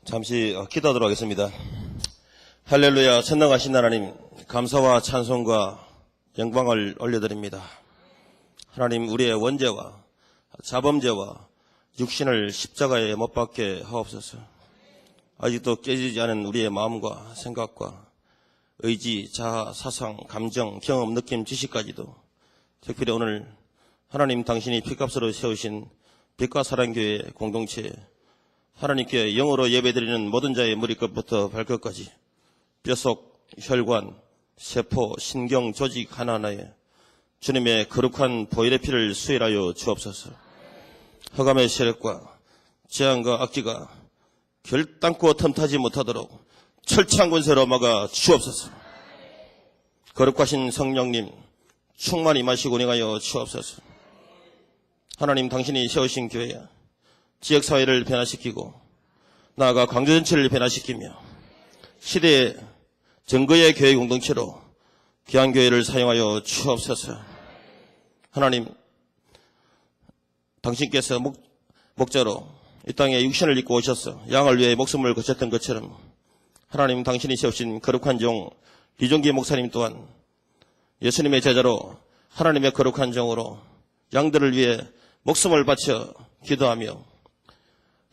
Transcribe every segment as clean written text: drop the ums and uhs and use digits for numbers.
잠시 기도하도록 하겠습니다. 할렐루야. 전능하신 하나님, 감사와 찬송과 영광을 올려드립니다. 하나님, 우리의 원죄와 자범죄와 육신을 십자가에 못 박게 하옵소서. 아직도 깨지지 않은 우리의 마음과 생각과 의지, 자아, 사상, 감정, 경험, 느낌, 지식까지도 특별히 오늘 하나님 당신이 피값으로 세우신 빛과 사랑교회 공동체, 하나님께 영으로 예배드리는 모든 자의 머리끝부터 발끝까지 뼛속, 혈관, 세포, 신경, 조직 하나하나에 주님의 거룩한 보혈의 피를 수혈하여 주옵소서. 흑암의 세력과 재앙과 악기가 결단코 틈타지 못하도록 철저한 권세로 막아 주옵소서. 거룩하신 성령님 충만히 마시고 운행하여 주옵소서. 하나님 당신이 세우신 교회, 지역사회를 변화시키고 나아가 광주 전체를 변화시키며 시대의 증거의 교회 공동체로 귀한교회를 사용하여 주옵소서. 하나님, 당신께서 목자로 이 땅에 육신을 입고 오셔서 양을 위해 목숨을 거쳤던 것처럼 하나님 당신이 세우신 거룩한 종 리종기 목사님 또한 예수님의 제자로 하나님의 거룩한 종으로 양들을 위해 목숨을 바쳐 기도하며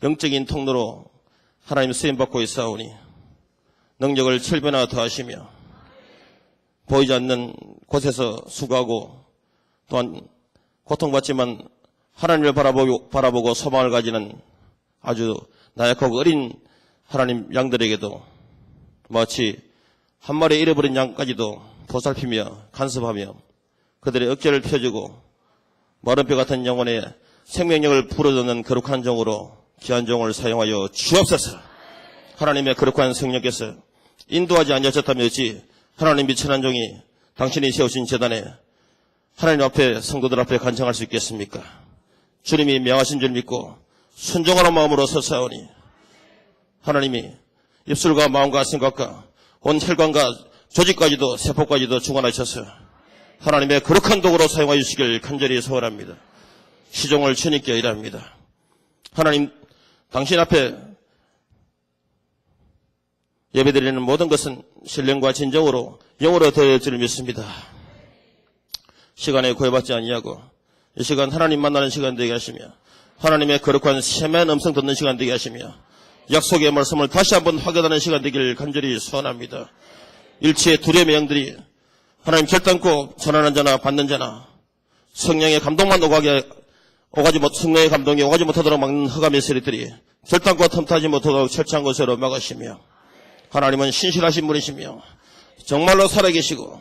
영적인 통로로 하나님 쓰임받고 있사오니 능력을 7배나 더하시며 보이지 않는 곳에서 수고하고 또한 고통받지만 하나님을 바라보고 소망을 가지는 아주 나약하고 어린 하나님 양들에게도 마치 한 마리 잃어버린 양까지도 보살피며 간섭하며 그들의 어깨를 펴주고 마른 뼈 같은 영혼의 생명력을 불어넣는 거룩한 종으로 귀한 종을 사용하여 주옵소서. 하나님의 거룩한 성령께서 인도하지 아니하셨다면 어찌 하나님 미천한 종이 당신이 세우신 재단에 하나님 앞에 성도들 앞에 간청할 수 있겠습니까? 주님이 명하신 줄 믿고 순종하는 마음으로 서사오니 하나님이 입술과 마음과 생각과 온 혈관과 조직까지도 세포까지도 주관하셔서 하나님의 거룩한 도구로 사용하여 주시길 간절히 소원합니다. 시종을 주님께 일합니다. 하나님 당신 앞에 예배드리는 모든 것은 신령과 진정으로 영으로 되어질 줄 믿습니다. 시간에 구애받지 아니하고 이 시간 하나님 만나는 시간 되게 하시며 하나님의 거룩한 세미한 음성 듣는 시간 되게 하시며 약속의 말씀을 다시 한번 확인하는 시간 되기를 간절히 소원합니다. 일체의 두려움의 영들이 하나님 결단코 전하는 자나 받는 자나 성령의 감동만 성령의 감동이 오가지 못하도록 막는 흑암의 세력들이 결단코 틈타지 못하도록 철저한 것으로 막으시며 하나님은 신실하신 분이시며 정말로 살아계시고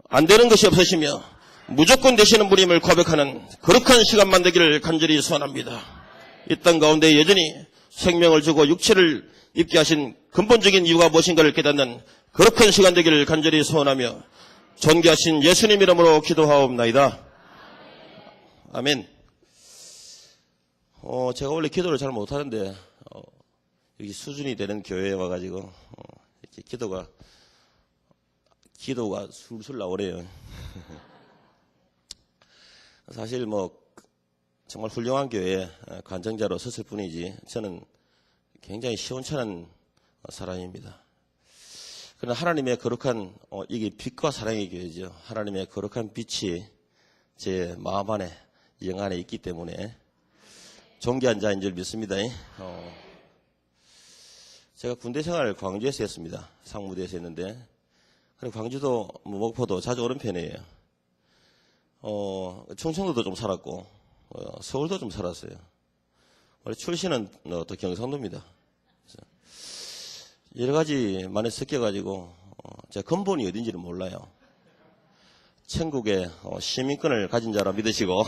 안 되는 것이 없으시며 무조건 되시는 분임을 고백하는 거룩한 시간만 되기를 간절히 소원합니다. 이 땅 가운데 여전히 생명을 주고 육체를 입게 하신 근본적인 이유가 무엇인가를 깨닫는 거룩한 시간 되기를 간절히 소원하며 존귀하신 예수님 이름으로 기도하옵나이다. 아멘. 제가 원래 기도를 잘 못하는데 여기 수준이 되는 교회에 와가지고 이렇게 기도가 술술 나오네요. 사실 정말 훌륭한 교회에 관정자로 섰을 뿐이지 저는 굉장히 시원찮은 사람입니다. 그러나 하나님의 거룩한 이게 빛과 사랑의 교회죠. 하나님의 거룩한 빛이 제 마음 안에 영 안에 있기 때문에 존귀한 자인 줄 믿습니다. 제가 군대 생활을 광주에서 했습니다. 상무대에서 했는데 광주도 목포도 자주 오는 편이에요. 충청도도 좀 살았고 서울도 좀 살았어요. 원래 출신은 또 경상도입니다. 여러 가지 많이 섞여가지고 제가 근본이 어딘지를 몰라요. 천국의 시민권을 가진 자라 믿으시고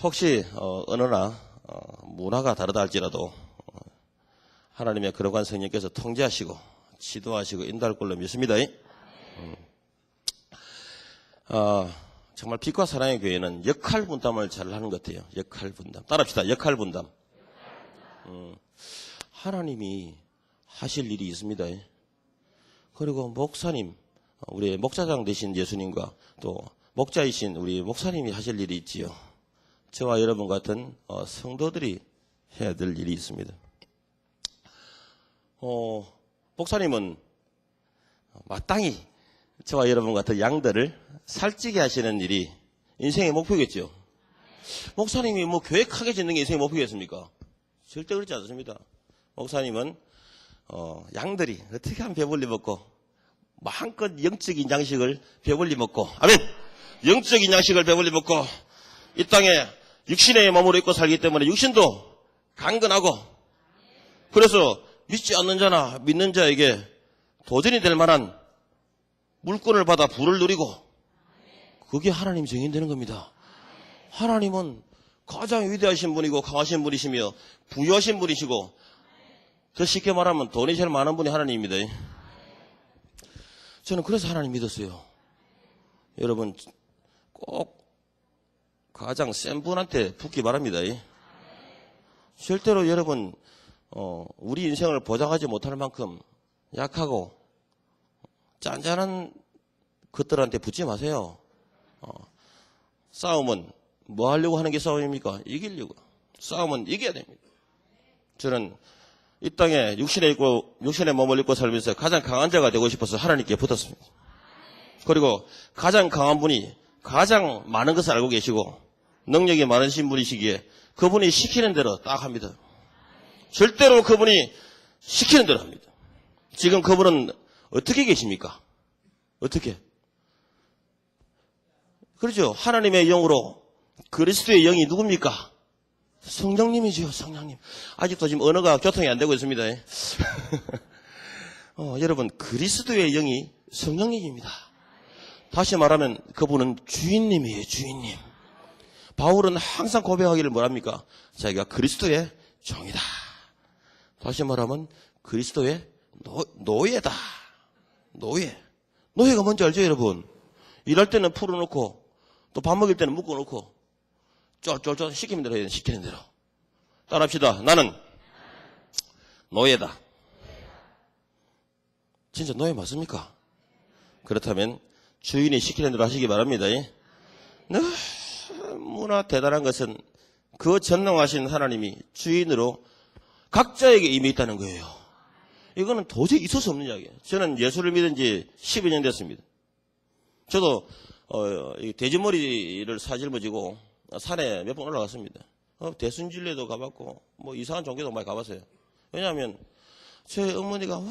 혹시 언어나 문화가 다르다 할지라도 하나님의 거룩한 성령께서 통제하시고 지도하시고 인도할 걸로 믿습니다. 정말 빛과 사랑의 교회는 역할 분담을 잘 하는 것 같아요. 역할 분담. 따라합시다. 역할 분담. 하나님이 하실 일이 있습니다. 그리고 목사님, 우리 목자장 되신 예수님과 또 목자이신 우리 목사님이 하실 일이 있지요. 저와 여러분 같은 성도들이 해야 될 일이 있습니다. 목사님은 마땅히 저와 여러분 같은 양들을 살찌게 하시는 일이 인생의 목표겠죠. 목사님이 뭐 계획하게 짓는 게 인생의 목표겠습니까? 절대 그렇지 않습니다. 목사님은 양들이 어떻게 하면 배불리 먹고 마음껏 영적인 양식을 배불리 먹고, 아멘! 영적인 양식을 배불리 먹고 이 땅에 육신의 몸으로 입고 살기 때문에 육신도 강건하고, 그래서 믿지 않는 자나 믿는 자에게 도전이 될 만한 물건을 받아 부를 누리고, 그게 하나님 증인되는 겁니다. 하나님은 가장 위대하신 분이고 강하신 분이시며 부유하신 분이시고, 더 쉽게 말하면 돈이 제일 많은 분이 하나님입니다. 저는 그래서 하나님 믿었어요. 여러분 꼭 가장 센 분한테 붙기 바랍니다. 절대로 여러분 우리 인생을 보장하지 못할 만큼 약하고 짠짠한 것들한테 붙지 마세요. 싸움은 뭐 하려고 하는 게 싸움입니까? 이기려고. 싸움은 이겨야 됩니다. 저는 이 땅에 육신의 몸을 입고 살면서 가장 강한 자가 되고 싶어서 하나님께 붙었습니다. 그리고 가장 강한 분이 가장 많은 것을 알고 계시고 능력이 많으신 분이시기에 그분이 시키는 대로 딱 합니다. 절대로 그분이 시키는 대로 합니다. 지금 그분은 어떻게 계십니까? 어떻게? 그렇죠. 하나님의 영으로 그리스도의 영이 누굽니까? 성령님이죠. 성령님. 아직도 지금 언어가 교통이 안 되고 있습니다. 여러분 그리스도의 영이 성령님입니다. 다시 말하면 그분은 주인님이에요. 주인님. 바울은 항상 고백하기를 뭐랍니까? 자기가 그리스도의 종이다. 다시 말하면 그리스도의 노예다. 노예가 뭔지 알죠, 여러분? 일할 때는 풀어놓고 또 밥 먹을 때는 묶어놓고 쫄쫄쫄 시키는 대로 해야 돼. 시키는 대로. 따라합시다. 나는 노예다. 진짜 노예 맞습니까? 그렇다면 주인이 시키는 대로 하시기 바랍니다. 너무나 대단한 것은 그 전능하신 하나님이 주인으로 각자에게 임해 있다는 거예요. 이거는 도저히 있을 수 없는 이야기예요. 저는 예수를 믿은 지 12년 됐습니다. 저도 돼지머리를 사짊어지고 산에 몇 번 올라갔습니다. 대순진례도 가봤고 뭐 이상한 종교도 많이 가봤어요. 왜냐하면 저희 어머니가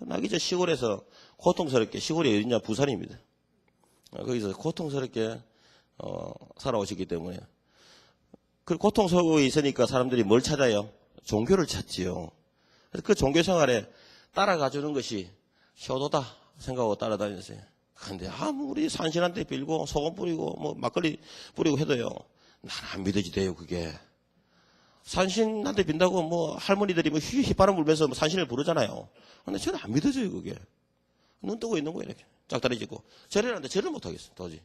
나기 전 시골에서 고통스럽게, 시골이 어디냐 부산입니다. 거기서 고통스럽게 살아오셨기 때문에 그 고통 속에 있으니까 사람들이 뭘 찾아요? 종교를 찾지요. 그래서 그 종교 생활에 따라가주는 것이 효도다 생각하고 따라다녔어요. 근데 아무리 산신한테 빌고 소금 뿌리고 뭐 막걸리 뿌리고 해도요, 난 안 믿어지대요. 그게 산신한테 빈다고 뭐 할머니들이 뭐 휘바람 불면서 뭐 산신을 부르잖아요. 근데 저는 안 믿어져요. 그게 눈 뜨고 있는 거예요. 이렇게 짝다리 짚고 절이라는데 절을 못하겠어. 도저히.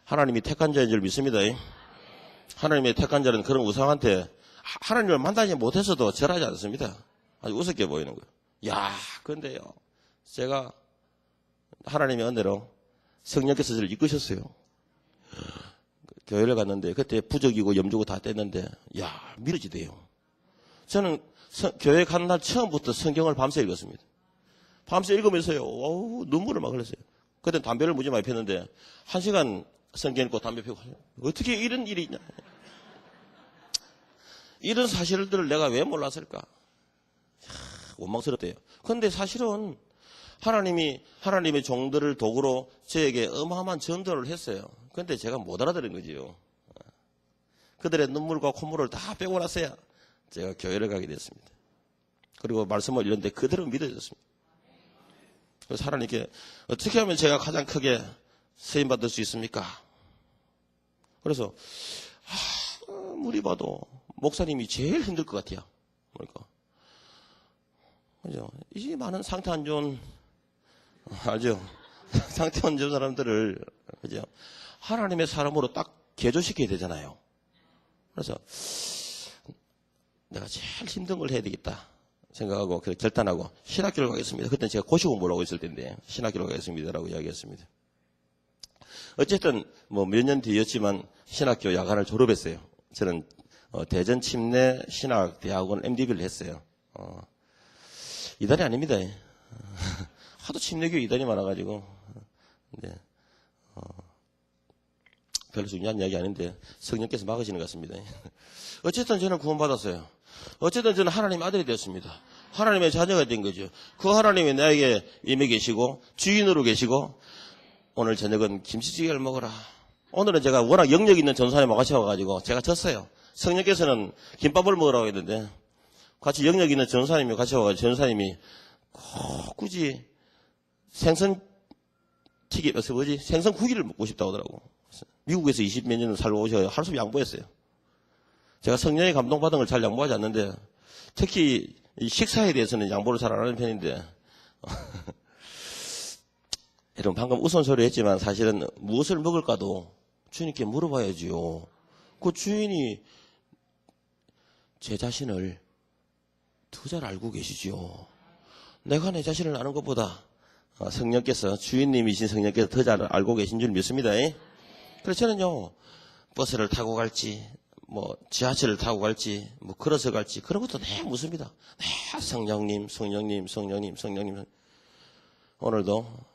하나님이 택한 자인 줄 믿습니다. 하나님의 택한 자는 그런 우상한테 하나님을 만나지 못해서도 절하지 않습니다. 아주 우습게 보이는 거예요. 야, 그런데요, 제가 하나님의 은혜로 성령께서 저를 이끄셨어요. 교회를 갔는데 그때 부적이고 염주고 다 뗐는데 야, 믿어지대요. 저는 교회 간 날 처음부터 성경을 밤새 읽었습니다. 밤새 읽으면서요, 눈물을 막 흘렸어요. 그때 담배를 무지 많이 폈는데 1시간 성경 읽고 담배 피우고 어떻게 이런 일이 있냐. 이런 사실들을 내가 왜 몰랐을까? 원망스럽대요. 그런데 사실은 하나님이 하나님의 종들을 도구로 저에게 어마어마한 전도를 했어요. 그런데 제가 못 알아들은 거지요. 그들의 눈물과 콧물을 다 빼고 나서야 제가 교회를 가게 됐습니다. 그리고 말씀을 읽는데 그대로 믿어졌습니다. 그래서 하나님께 어떻게 하면 제가 가장 크게 쓰임받을 수 있습니까? 그래서 아무리 봐도 목사님이 제일 힘들 것 같아요. 그러니까 그죠? 이 많은 상태 안 좋은, 알죠? 상태 안 좋은 사람들을, 그죠? 하나님의 사람으로 딱 개조시켜야 되잖아요. 그래서 내가 제일 힘든 걸 해야 되겠다 생각하고 결단하고 신학교를 가겠습니다. 그때는 제가 고시 공부를 하고 있을 텐데 신학교를 가겠습니다라고 이야기했습니다. 어쨌든 뭐 몇 년 뒤였지만 신학교 야간을 졸업했어요. 저는 대전 침례 신학대학원 MDB를 했어요. 이단이 아닙니다. 하도 침례교 이단이 많아가지고. 네. 별로 중요한 이야기 아닌데 성령께서 막으시는 것 같습니다. 어쨌든 저는 구원받았어요. 어쨌든 저는 하나님 아들이 되었습니다. 하나님의 자녀가 된 거죠. 그 하나님이 나에게 임해 계시고 주인으로 계시고 오늘 저녁은 김치찌개를 먹어라. 오늘은 제가 워낙 영역 있는 전사님하고 같이 와가지고 제가 졌어요. 성령께서는 김밥을 먹으라고 했는데 같이 영역 있는 전사님이 같이 와가지고 전사님이 굳이 생선 생선구이를 먹고 싶다고 하더라고. 미국에서 20몇 년을 살고 오셔서 하루 종일 양보했어요. 제가 성령의 감동받은 걸 잘 양보하지 않는데 특히 이 식사에 대해서는 양보를 잘 안 하는 편인데 여러분 방금 우스갯소리 했지만 사실은 무엇을 먹을까도 주님께 물어봐야지요. 그 주인이 제 자신을 더 잘 알고 계시지요. 내가 내 자신을 아는 것보다 성령께서 주인님이신 성령께서 더 잘 알고 계신 줄 믿습니다. 그래서 저는요 버스를 타고 갈지 뭐 지하철을 타고 갈지 뭐 걸어서 갈지 그런 것도 내 묻습니다. 성령님 오늘도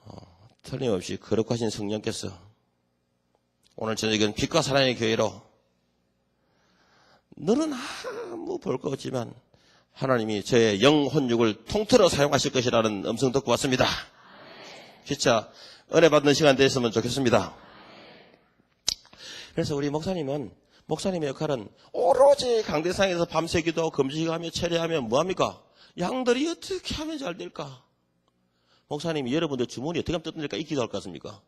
틀림없이 거룩하신 성령께서 오늘 저녁은 빛과 사랑의 교회로 너는 아무 볼 거 없지만 하나님이 저의 영혼육을 통틀어 사용하실 것이라는 음성 듣고 왔습니다. 진짜 은혜 받는 시간 됐으면 좋겠습니다. 그래서 우리 목사님의 역할은 오로지 강대상에서 밤새 기도하고 금식하며 철회하며 뭐합니까? 양들이 어떻게 하면 잘 될까? 목사님이 여러분들 주머니 어떻게 하면 뜯어낼까? 이 기도할 것 같습니까?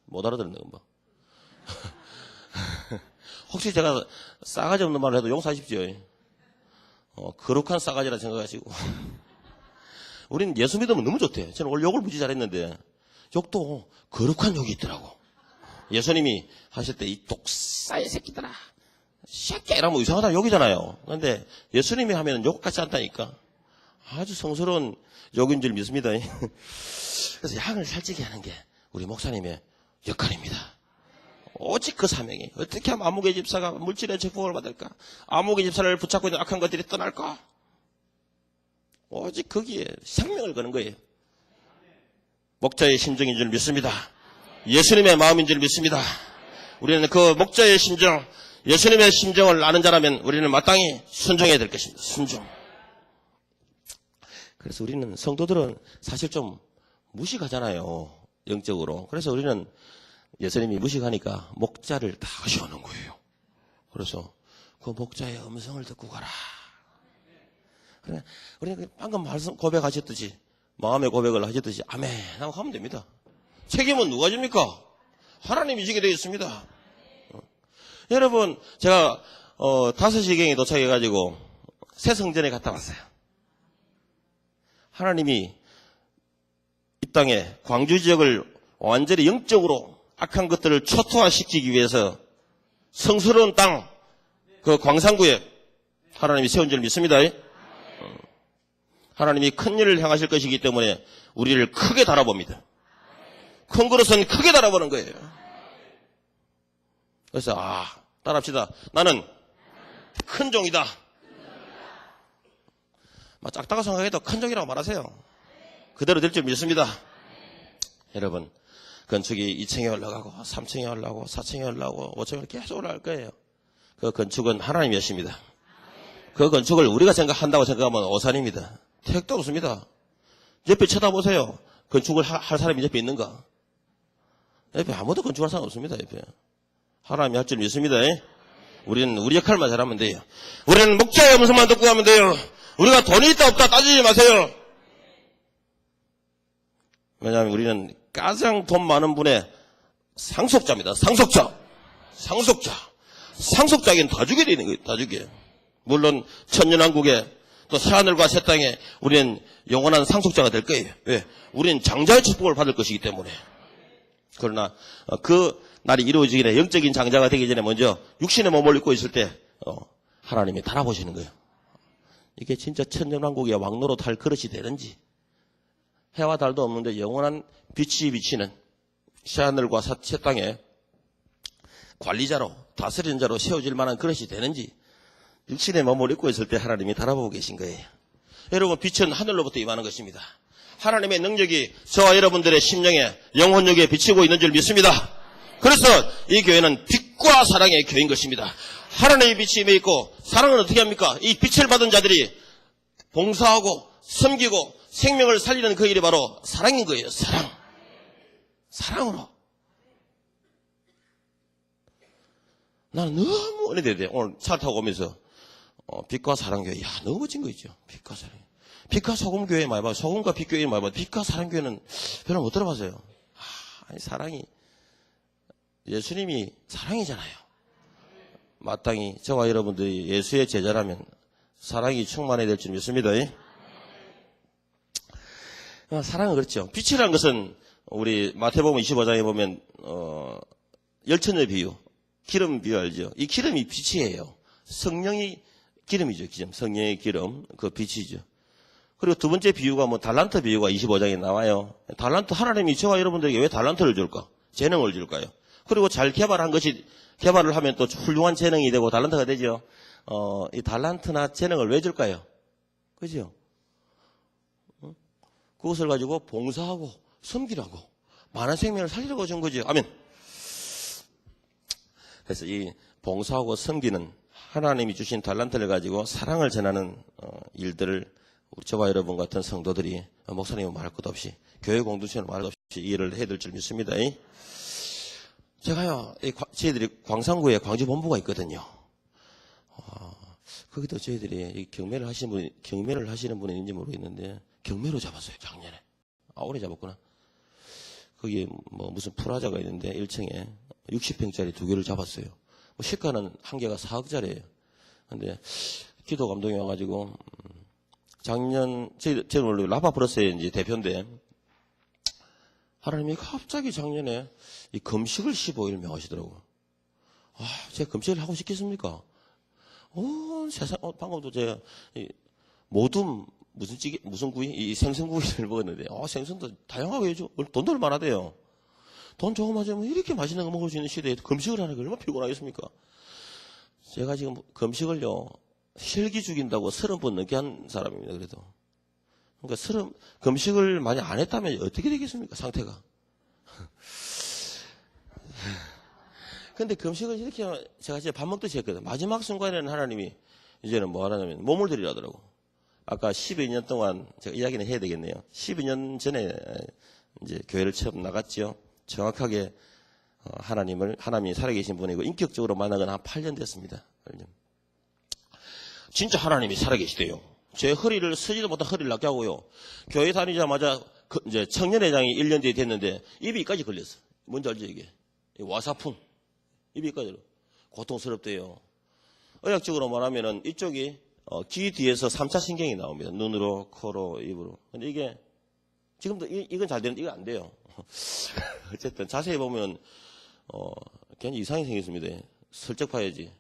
못 알아듣는 건가? 혹시 제가 싸가지 없는 말을 해도 용서하십시오. 거룩한 싸가지라 생각하시고. 우리는 예수 믿으면 너무 좋대. 저는 오늘 욕을 무지 잘했는데 욕도 거룩한 욕이 있더라고. 예수님이 하실 때 이 독사의 새끼들아 새끼 이러면 이상하다 욕이잖아요. 그런데 예수님이 하면 욕 같지 않다니까. 아주 성스러운 욕인 줄 믿습니다. 그래서 양을 살찌게 하는 게 우리 목사님의 역할입니다. 오직 그 사명이 어떻게 하면 아무개 집사가 물질의 축복을 받을까? 아무개 집사를 붙잡고 있는 악한 것들이 떠날까? 오직 거기에 생명을 거는 거예요. 목자의 심정인 줄 믿습니다. 예수님의 마음인 줄 믿습니다. 우리는 그 목자의 심정, 예수님의 심정을 아는 자라면 우리는 마땅히 순종해야 될 것입니다. 순종. 그래서 우리는 성도들은 사실 좀 무식하잖아요. 영적으로. 그래서 우리는 예수님이 무식하니까 목자를 다 하셔오는 거예요. 그래서 그 목자의 음성을 듣고 가라. 그래, 우리는 방금 말씀 고백하셨듯이 마음의 고백을 하셨듯이 아멘 하고 하면 됩니다. 책임은 누가 집니까? 하나님이 지게 되어 있습니다. 여러분 제가 5시경에 도착해가지고 새성전에 갔다 왔어요. 하나님이 이 땅에 광주 지역을 완전히 영적으로 악한 것들을 초토화시키기 위해서 성스러운 땅, 그 광산구에 하나님이 세운 줄 믿습니다. 하나님이 큰 일을 행하실 것이기 때문에 우리를 크게 달아봅니다. 큰 그릇은 크게 달아보는 거예요. 그래서 따라합시다. 나는 큰 종이다. 작다고 생각해도 큰 종이라고 말하세요. 그대로 될 줄 믿습니다. 여러분 건축이 2층에 올라가고 3층에 올라가고 4층에 올라가고 5층에 계속 올라갈 거예요. 그 건축은 하나님이 하십니다. 그 건축을 우리가 생각한다고 생각하면 오산입니다. 택도 없습니다. 옆에 쳐다보세요. 건축을 할 사람이 옆에 있는가? 옆에 아무도 건축할 사람 없습니다. 옆에 하나님이 할 줄 믿습니다. 우리는 우리 역할만 잘하면 돼요. 우리는 목자의 음성만 듣고 하면 돼요. 우리가 돈이 있다 없다 따지지 마세요. 왜냐하면 우리는 가장 돈 많은 분의 상속자입니다. 상속자에겐 다 주게 되는 거예요. 다 주게. 물론 천년왕국에 또 새하늘과 새 땅에 우리는 영원한 상속자가 될 거예요. 왜? 우리는 장자의 축복을 받을 것이기 때문에. 그러나 그 날이 이루어지기 전에 영적인 장자가 되기 전에 먼저 육신의 몸을 입고 있을 때 하나님이 달아보시는 거예요. 이게 진짜 천년왕국의 왕노릇 할 그릇이 되는지. 해와 달도 없는데 영원한 빛이 비치는 새하늘과 새 땅에 관리자로 다스리는 자로 세워질 만한 그릇이 되는지 육신의 몸을 입고 있을 때 하나님이 달아보고 계신 거예요. 여러분, 빛은 하늘로부터 임하는 것입니다. 하나님의 능력이 저와 여러분들의 심령에 영혼력에 비치고 있는 줄 믿습니다. 그래서 이 교회는 빛과 사랑의 교회인 것입니다. 하나님의 빛이 임해 있고 사랑은 어떻게 합니까? 이 빛을 받은 자들이 봉사하고 섬기고 생명을 살리는 그 일이 바로 사랑인 거예요. 사랑으로. 나는 너무 은혜되대. 오늘 차 타고 오면서 빛과 사랑교회. 야, 너무 멋진 거 있죠. 빛과 사랑. 빛과 소금교회 많이 봐요. 소금과 빛교회 많이 봐요. 빛과 사랑교회는 별로 못 들어봤어요. 아니, 사랑이 예수님이 사랑이잖아요. 마땅히 저와 여러분들이 예수의 제자라면 사랑이 충만해야 될 줄 믿습니다. 사랑은 그렇죠. 빛이라는 것은 우리 마태복음 25장에 보면 열천의 비유, 기름 비유 알죠? 이 기름이 빛이에요. 성령이 기름이죠. 기름. 성령의 기름, 그 빛이죠. 그리고 두 번째 비유가 달란트 비유가 25장에 나와요. 달란트, 하나님이 저와 여러분들에게 왜 달란트를 줄까? 재능을 줄까요? 그리고 잘 개발한 것이, 개발을 하면 또 훌륭한 재능이 되고 달란트가 되죠. 이 달란트나 재능을 왜 줄까요? 그죠? 그것을 가지고 봉사하고 섬기라고 많은 생명을 살리려고 준 거죠. 아멘. 그래서 이 봉사하고 섬기는 하나님이 주신 달란트를 가지고 사랑을 전하는 일들을 우리 저와 여러분 같은 성도들이 목사님은 말할 것도 없이 교회 공동체는 말할 것도 없이 이해를 해야 될 줄 믿습니다. 제가요, 저희들이 광산구에 광주본부가 있거든요. 거기도 저희들이 경매를 하시는 분이 있는지 모르겠는데 경매로 잡았어요. 작년에. 올해 잡았구나. 거기에 무슨 프라자가 있는데 1층에 60평짜리 2개를 잡았어요. 시가는 한 개가 4억짜리예요. 근데 기도 감동이 와가지고 작년 저는 원래 라바브러스의 이제 대표인데 하나님이 갑자기 작년에 이 금식을 15일 명하시더라고요. 제가 금식을 하고 싶겠습니까? 세상 방금도 제가 모둠 무슨 구이? 이 생선구이를 먹었는데 생선도 다양하게 해줘. 돈도 얼마나 돼요? 돈 조금 하자면 이렇게 맛있는 거 먹을 수 있는 시대에 금식을 하는 게 얼마나 피곤하겠습니까? 제가 지금 금식을요, 혈기 죽인다고 30번 넘게 한 사람입니다, 그래도. 그러니까 금식을 많이 안 했다면 어떻게 되겠습니까, 상태가? 근데 금식을 이렇게 하면 제가 이제 밥 먹듯이 했거든요. 마지막 순간에는 하나님이 이제는 뭐 하냐면 몸을 드리라더라고. 아까 12년 동안 제가 이야기는 해야 되겠네요. 12년 전에 이제 교회를 처음 나갔죠. 정확하게 하나님이 살아계신 분이고 인격적으로 만난 건 한 8년 됐습니다. 8년. 진짜 하나님이 살아계시대요. 제 허리를 서지도 못한 허리를 낫게 하고요. 교회 다니자마자 이제 청년회장이 1년 뒤에 됐는데 입이 이까지 걸렸어. 뭔지 알죠 이게? 와사풍. 입이 이까지 고통스럽대요. 의학적으로 말하면은 이쪽이 귀 뒤에서 3차 신경이 나옵니다. 눈으로, 코로, 입으로. 근데 이게 지금도 이건 잘 되는데 이건 안 돼요. 어쨌든 자세히 보면 굉장히 이상하게 생겼습니다. 슬쩍 봐야지.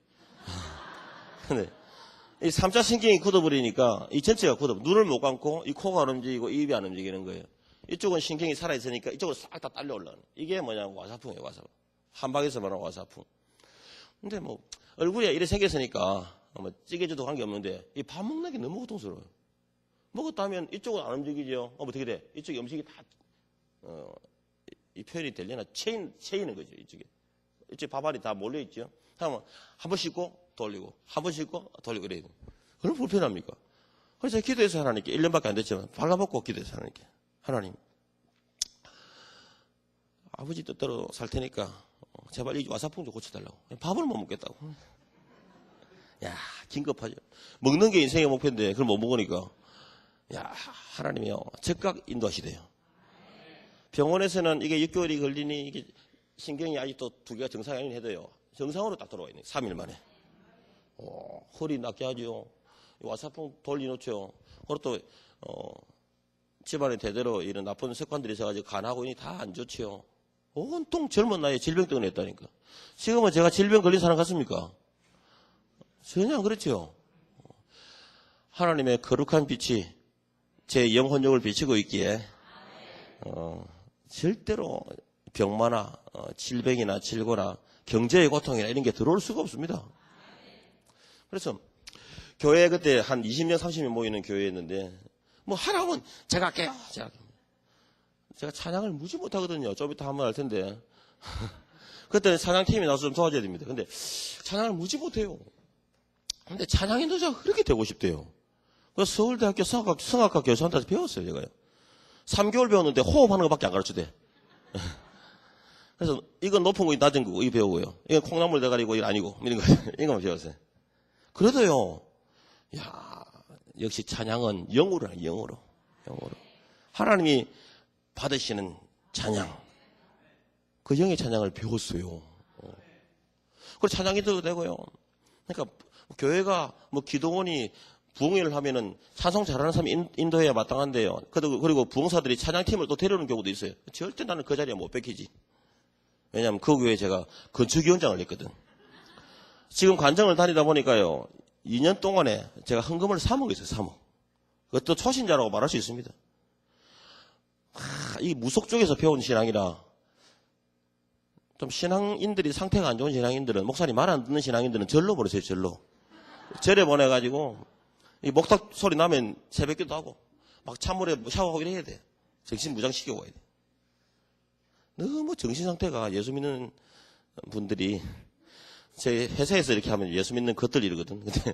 근데 이 3차 신경이 굳어버리니까 이 전체가 굳어. 눈을 못 감고 이 코가 안 움직이고 입이 안 움직이는 거예요. 이쪽은 신경이 살아있으니까 이쪽으로 싹 다 딸려 올라가는. 이게 뭐냐면 와사풍이에요. 와사풍. 한방에서 말하는 와사풍. 근데 얼굴에 이래 생겼으니까 찌개져도 관계없는데 이 밥 먹는 게 너무 고통스러워요. 먹었다면 이쪽은 안 움직이죠. 어떻게 돼? 이쪽에 음식이 다 이 표현이 되려나? 채이는 거죠. 이쪽에 밥알이 다 몰려있죠. 하면 한 번 씻고 돌리고 한 번 씻고 돌리고 이래야 돼요. 얼마나 불편합니까? 그래서 제가 기도해서 하나님께 1년밖에 안 됐지만 발라먹고 기도해서 하나님께 하나님 아버지 뜻대로 살 테니까 제발 이 와사풍 좀 고쳐달라고. 밥을 못 먹겠다고. 야, 긴급하죠. 먹는 게 인생의 목표인데 그걸 못 먹으니까 야, 하나님이요 즉각 인도하시대요. 병원에서는 이게 6개월이 걸리니 이게 신경이 아직도 2개가 정상이 아닌 해도요. 정상으로 딱 들어와 있네. 3일 만에. 허리 낫게 하죠. 와사풍 돌려놓죠. 그리고 또 집안에 대대로 이런 나쁜 습관들이 있어가지고 간하고 이니 다 안 좋지요. 온통 젊은 나이에 질병병을 했다니까. 지금은 제가 질병 걸린 사람 같습니까? 전혀 안 그렇죠. 하나님의 거룩한 빛이 제 영혼력을 비치고 있기에 절대로 병마나 질병이나 질고나 경제의 고통이나 이런 게 들어올 수가 없습니다. 그래서 교회 그때 한 20명 30명 모이는 교회였는데 뭐 하라면 제가 할게요. 제가 찬양을 무지 못하거든요. 좀 이따 한번 할 텐데 그때 찬양팀이 나와서 좀 도와줘야 됩니다. 근데 찬양을 무지 못해요. 근데 찬양이 너자 그렇게 되고 싶대요. 그래서 서울대학교 성악학 교수한테 배웠어요. 제가요. 3개월 배웠는데 호흡하는 것밖에 안 가르쳐대. 그래서 이건 높은 거, 낮은 거, 이거 배우고요. 이건 콩나물 대가리고, 이거 아니고, 이런 거, 이런 거만 배웠어요. 그래도요, 야, 역시 찬양은 영으로. 하나님이 받으시는 찬양. 그 영의 찬양을 배웠어요. 그리고 찬양이 더 되고요. 그러니까, 교회가, 뭐, 기도원이 부흥회를 하면은 찬송 잘하는 사람이 인도해야 마땅한데요. 그리고 부흥사들이 찬양팀을 또 데려오는 경우도 있어요. 절대 나는 그 자리에 못 뺏기지. 왜냐하면 그 교회에 제가 건축위원장을 했거든. 지금 관정을 다니다 보니까요. 2년 동안에 제가 헌금을 3억 했어요. 3억. 그것도 초신자라고 말할 수 있습니다. 이 무속 쪽에서 배운 신앙이라 좀 신앙인들이 상태가 안 좋은 신앙인들은 목사님 말 안 듣는 신앙인들은 절로 보내세요. 절에 보내가지고 이 목탁 소리 나면 새벽기도 하고 막 찬물에 샤워하고 이래야 돼. 정신 무장시키고 와야 돼. 너무 정신 상태가 예수 믿는 분들이 제 회사에서 이렇게 하면 예수 믿는 것들 이러거든. 근데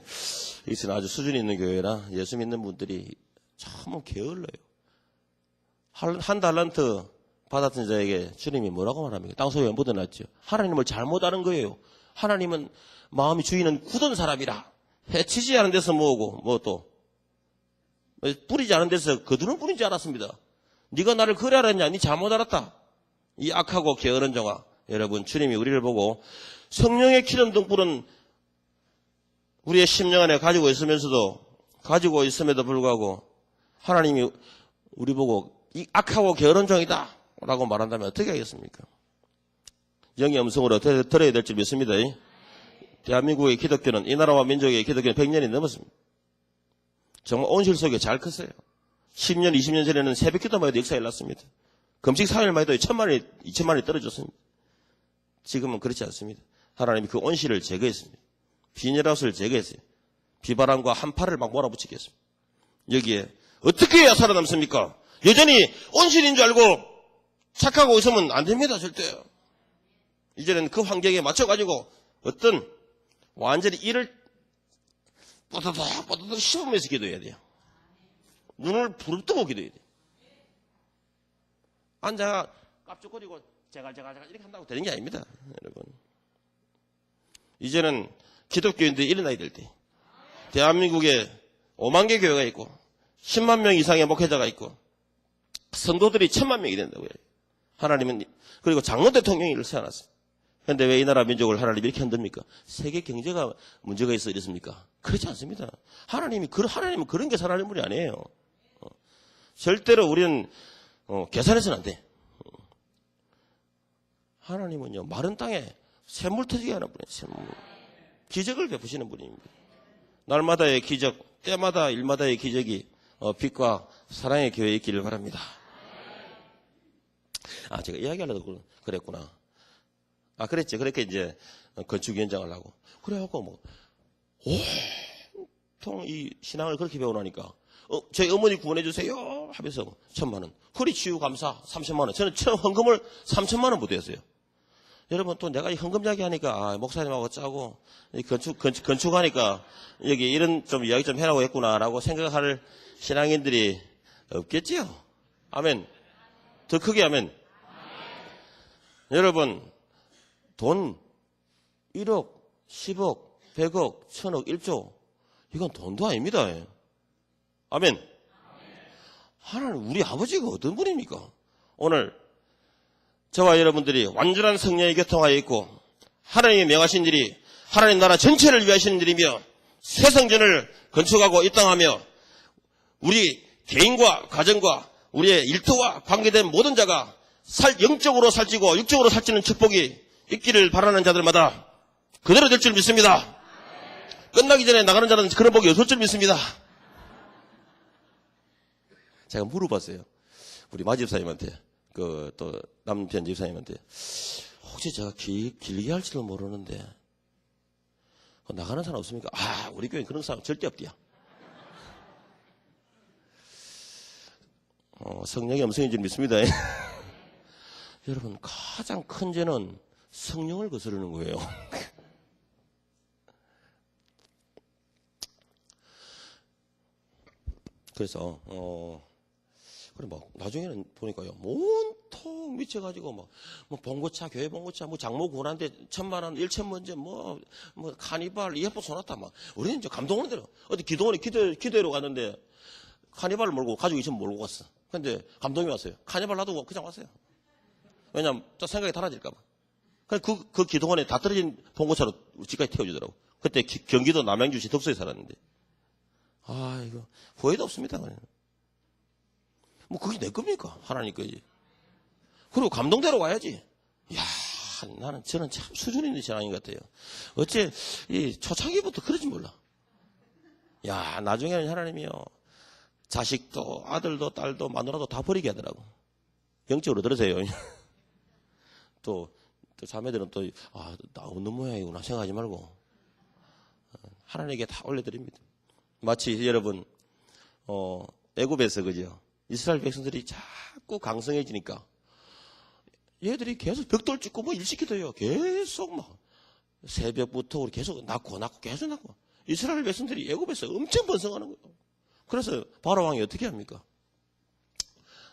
이것은 아주 수준 있는 교회라 예수 믿는 분들이 참 게을러요. 한 달란트 받았던 자에게 주님이 뭐라고 말합니까? 땅속에 묻어놨죠. 하나님을 잘못 아는 거예요. 하나님은 마음이 주인은 굳은 사람이라 해치지 않은 데서 모으고 뭐 또 뿌리지 않은 데서 거두는 뿌리지 않았습니다. 네가 나를 그래 알았냐? 네 잘못 알았다. 이 악하고 게으른 종아. 여러분 주님이 우리를 보고 성령의 기름 등불은 우리의 심령 안에 가지고 있음에도 불구하고 하나님이 우리 보고 이 악하고 게으른 종이다 라고 말한다면 어떻게 하겠습니까? 영의 음성으로 들어야 될 줄 믿습니다. 대한민국의 기독교는 이 나라와 민족의 기독교는 100년이 넘었습니다. 정말 온실 속에 잘 컸어요. 10년, 20년 전에는 새벽기도만 해도 역사에 났습니다. 금식 3일만 해도 1,000만이, 2,000만이 떨어졌습니다. 지금은 그렇지 않습니다. 하나님이 그 온실을 제거했습니다. 비닐하우스를 제거했어요. 비바람과 한파를 막 몰아붙이겠습니다. 여기에 어떻게 해야 살아남습니까? 여전히 온실인 줄 알고 착하고 있으면 안 됩니다. 절대. 이제는 그 환경에 맞춰가지고 어떤 완전히 이를 뽀드득 씹으면서 기도해야 돼요. 눈을 부릅뜨고 기도해야 돼요. 앉아가 깝죽거리고 제갈제갈 이렇게 한다고 되는 게 아닙니다. 여러분. 이제는 기독교인들이 일어나야 될 때 대한민국에 5만 개 교회가 있고 10만 명 이상의 목회자가 있고 성도들이 1,000만 명이 된다고요. 하나님은 그리고 장로 대통령이 이를 세워놨어요. 그런데 왜 이 나라 민족을 하나님이 이렇게 흔듭니까? 세계 경제가 문제가 있어 이랬습니까? 그렇지 않습니다. 하나님은 그런 게 살아가는 분이 아니에요. 절대로 우리는 계산해서는 안 돼. 하나님은요 마른 땅에 샘물 터지게 하는 분이에요. 기적을 베푸시는 분입니다. 날마다의 기적, 때마다 일마다의 기적이 빛과 사랑의 교회에 있기를 바랍니다. 제가 이야기하려고 그랬구나. 그랬지. 그렇게 이제 건축위원장을 하고 그래갖고 온통 이 신앙을 그렇게 배우라니까 저희 어머니 구원해 주세요 하면서 1,000만 원, 허리치유 감사 30만 원. 저는 처음 헌금을 3,000만 원 부대였어요. 여러분 또 내가 이 헌금 이야기 하니까 목사님하고 짜고 건축하니까 여기 이런 좀 이야기 좀 해라고 했구나라고 생각할 신앙인들이 없겠지요. 아멘. 더 크게 아멘. 여러분 돈 1억, 10억, 100억, 1,000억, 1조 이건 돈도 아닙니다. 아멘. 하나님 우리 아버지가 어떤 분입니까? 오늘 저와 여러분들이 완전한 성령의 교통하에 있고 하나님이 명하신 일이 하나님 나라 전체를 위하시는 일이며 새성전을 건축하고 입당하며 우리 개인과 가정과 우리의 일터와 관계된 모든 자가 영적으로 살찌고 육적으로 살찌는 축복이 있기를 바라는 자들마다 그대로 될 줄 믿습니다. 끝나기 전에 나가는 자는 그런 복이 없을 줄 믿습니다. 제가 물어봤어요. 우리 마집사님한테 또 남편 집사님한테 혹시 제가 길게 할지도 모르는데 나가는 사람 없습니까? 우리 교회 그런 사람 절대 없디야. 성령의 음성인 줄 믿습니다. 여러분, 가장 큰 죄는 성령을 거스르는 거예요. 그래서 그래 나중에는 보니까요, 온통 미쳐가지고 봉고차, 교회 봉고차, 장모 구원한데 1,000,000원, 1,000,000원, 카니발, 이해포 소나타 우리는 이제 감동 오는 대로 어디 기도회로 갔는데 카니발을 몰고 가지고 있으면 몰고 갔어. 근데 감동이 왔어요. 카니발 놔두고 그냥 왔어요. 왜냐면 또 생각이 달라질까봐. 그 기도원에 다 떨어진 봉고차로 집까지 태워주더라고. 그때 경기도 남양주시 덕소에 살았는데. 이거 후회도 없습니다. 그냥. 그게 내 겁니까? 하나님 거지. 그리고 감동대로 와야지. 저는 참 수준 있는 신앙인 것 같아요. 어째 이 초창기부터 그러지 몰라. 나중에는 하나님이요, 자식도 아들도 딸도 마누라도 다 버리게 하더라고. 영적으로 들으세요. 또 자매들은 나 없는 모양이구나 생각하지 말고 하나님에게 다 올려드립니다. 마치 여러분 애굽에서 그죠, 이스라엘 백성들이 자꾸 강성해지니까 얘들이 계속 벽돌 찍고 일 시키더요. 계속 새벽부터 우리 계속 낳고 계속 낳고. 이스라엘 백성들이 애굽에서 엄청 번성하는 거예요. 그래서 바로 왕이 어떻게 합니까?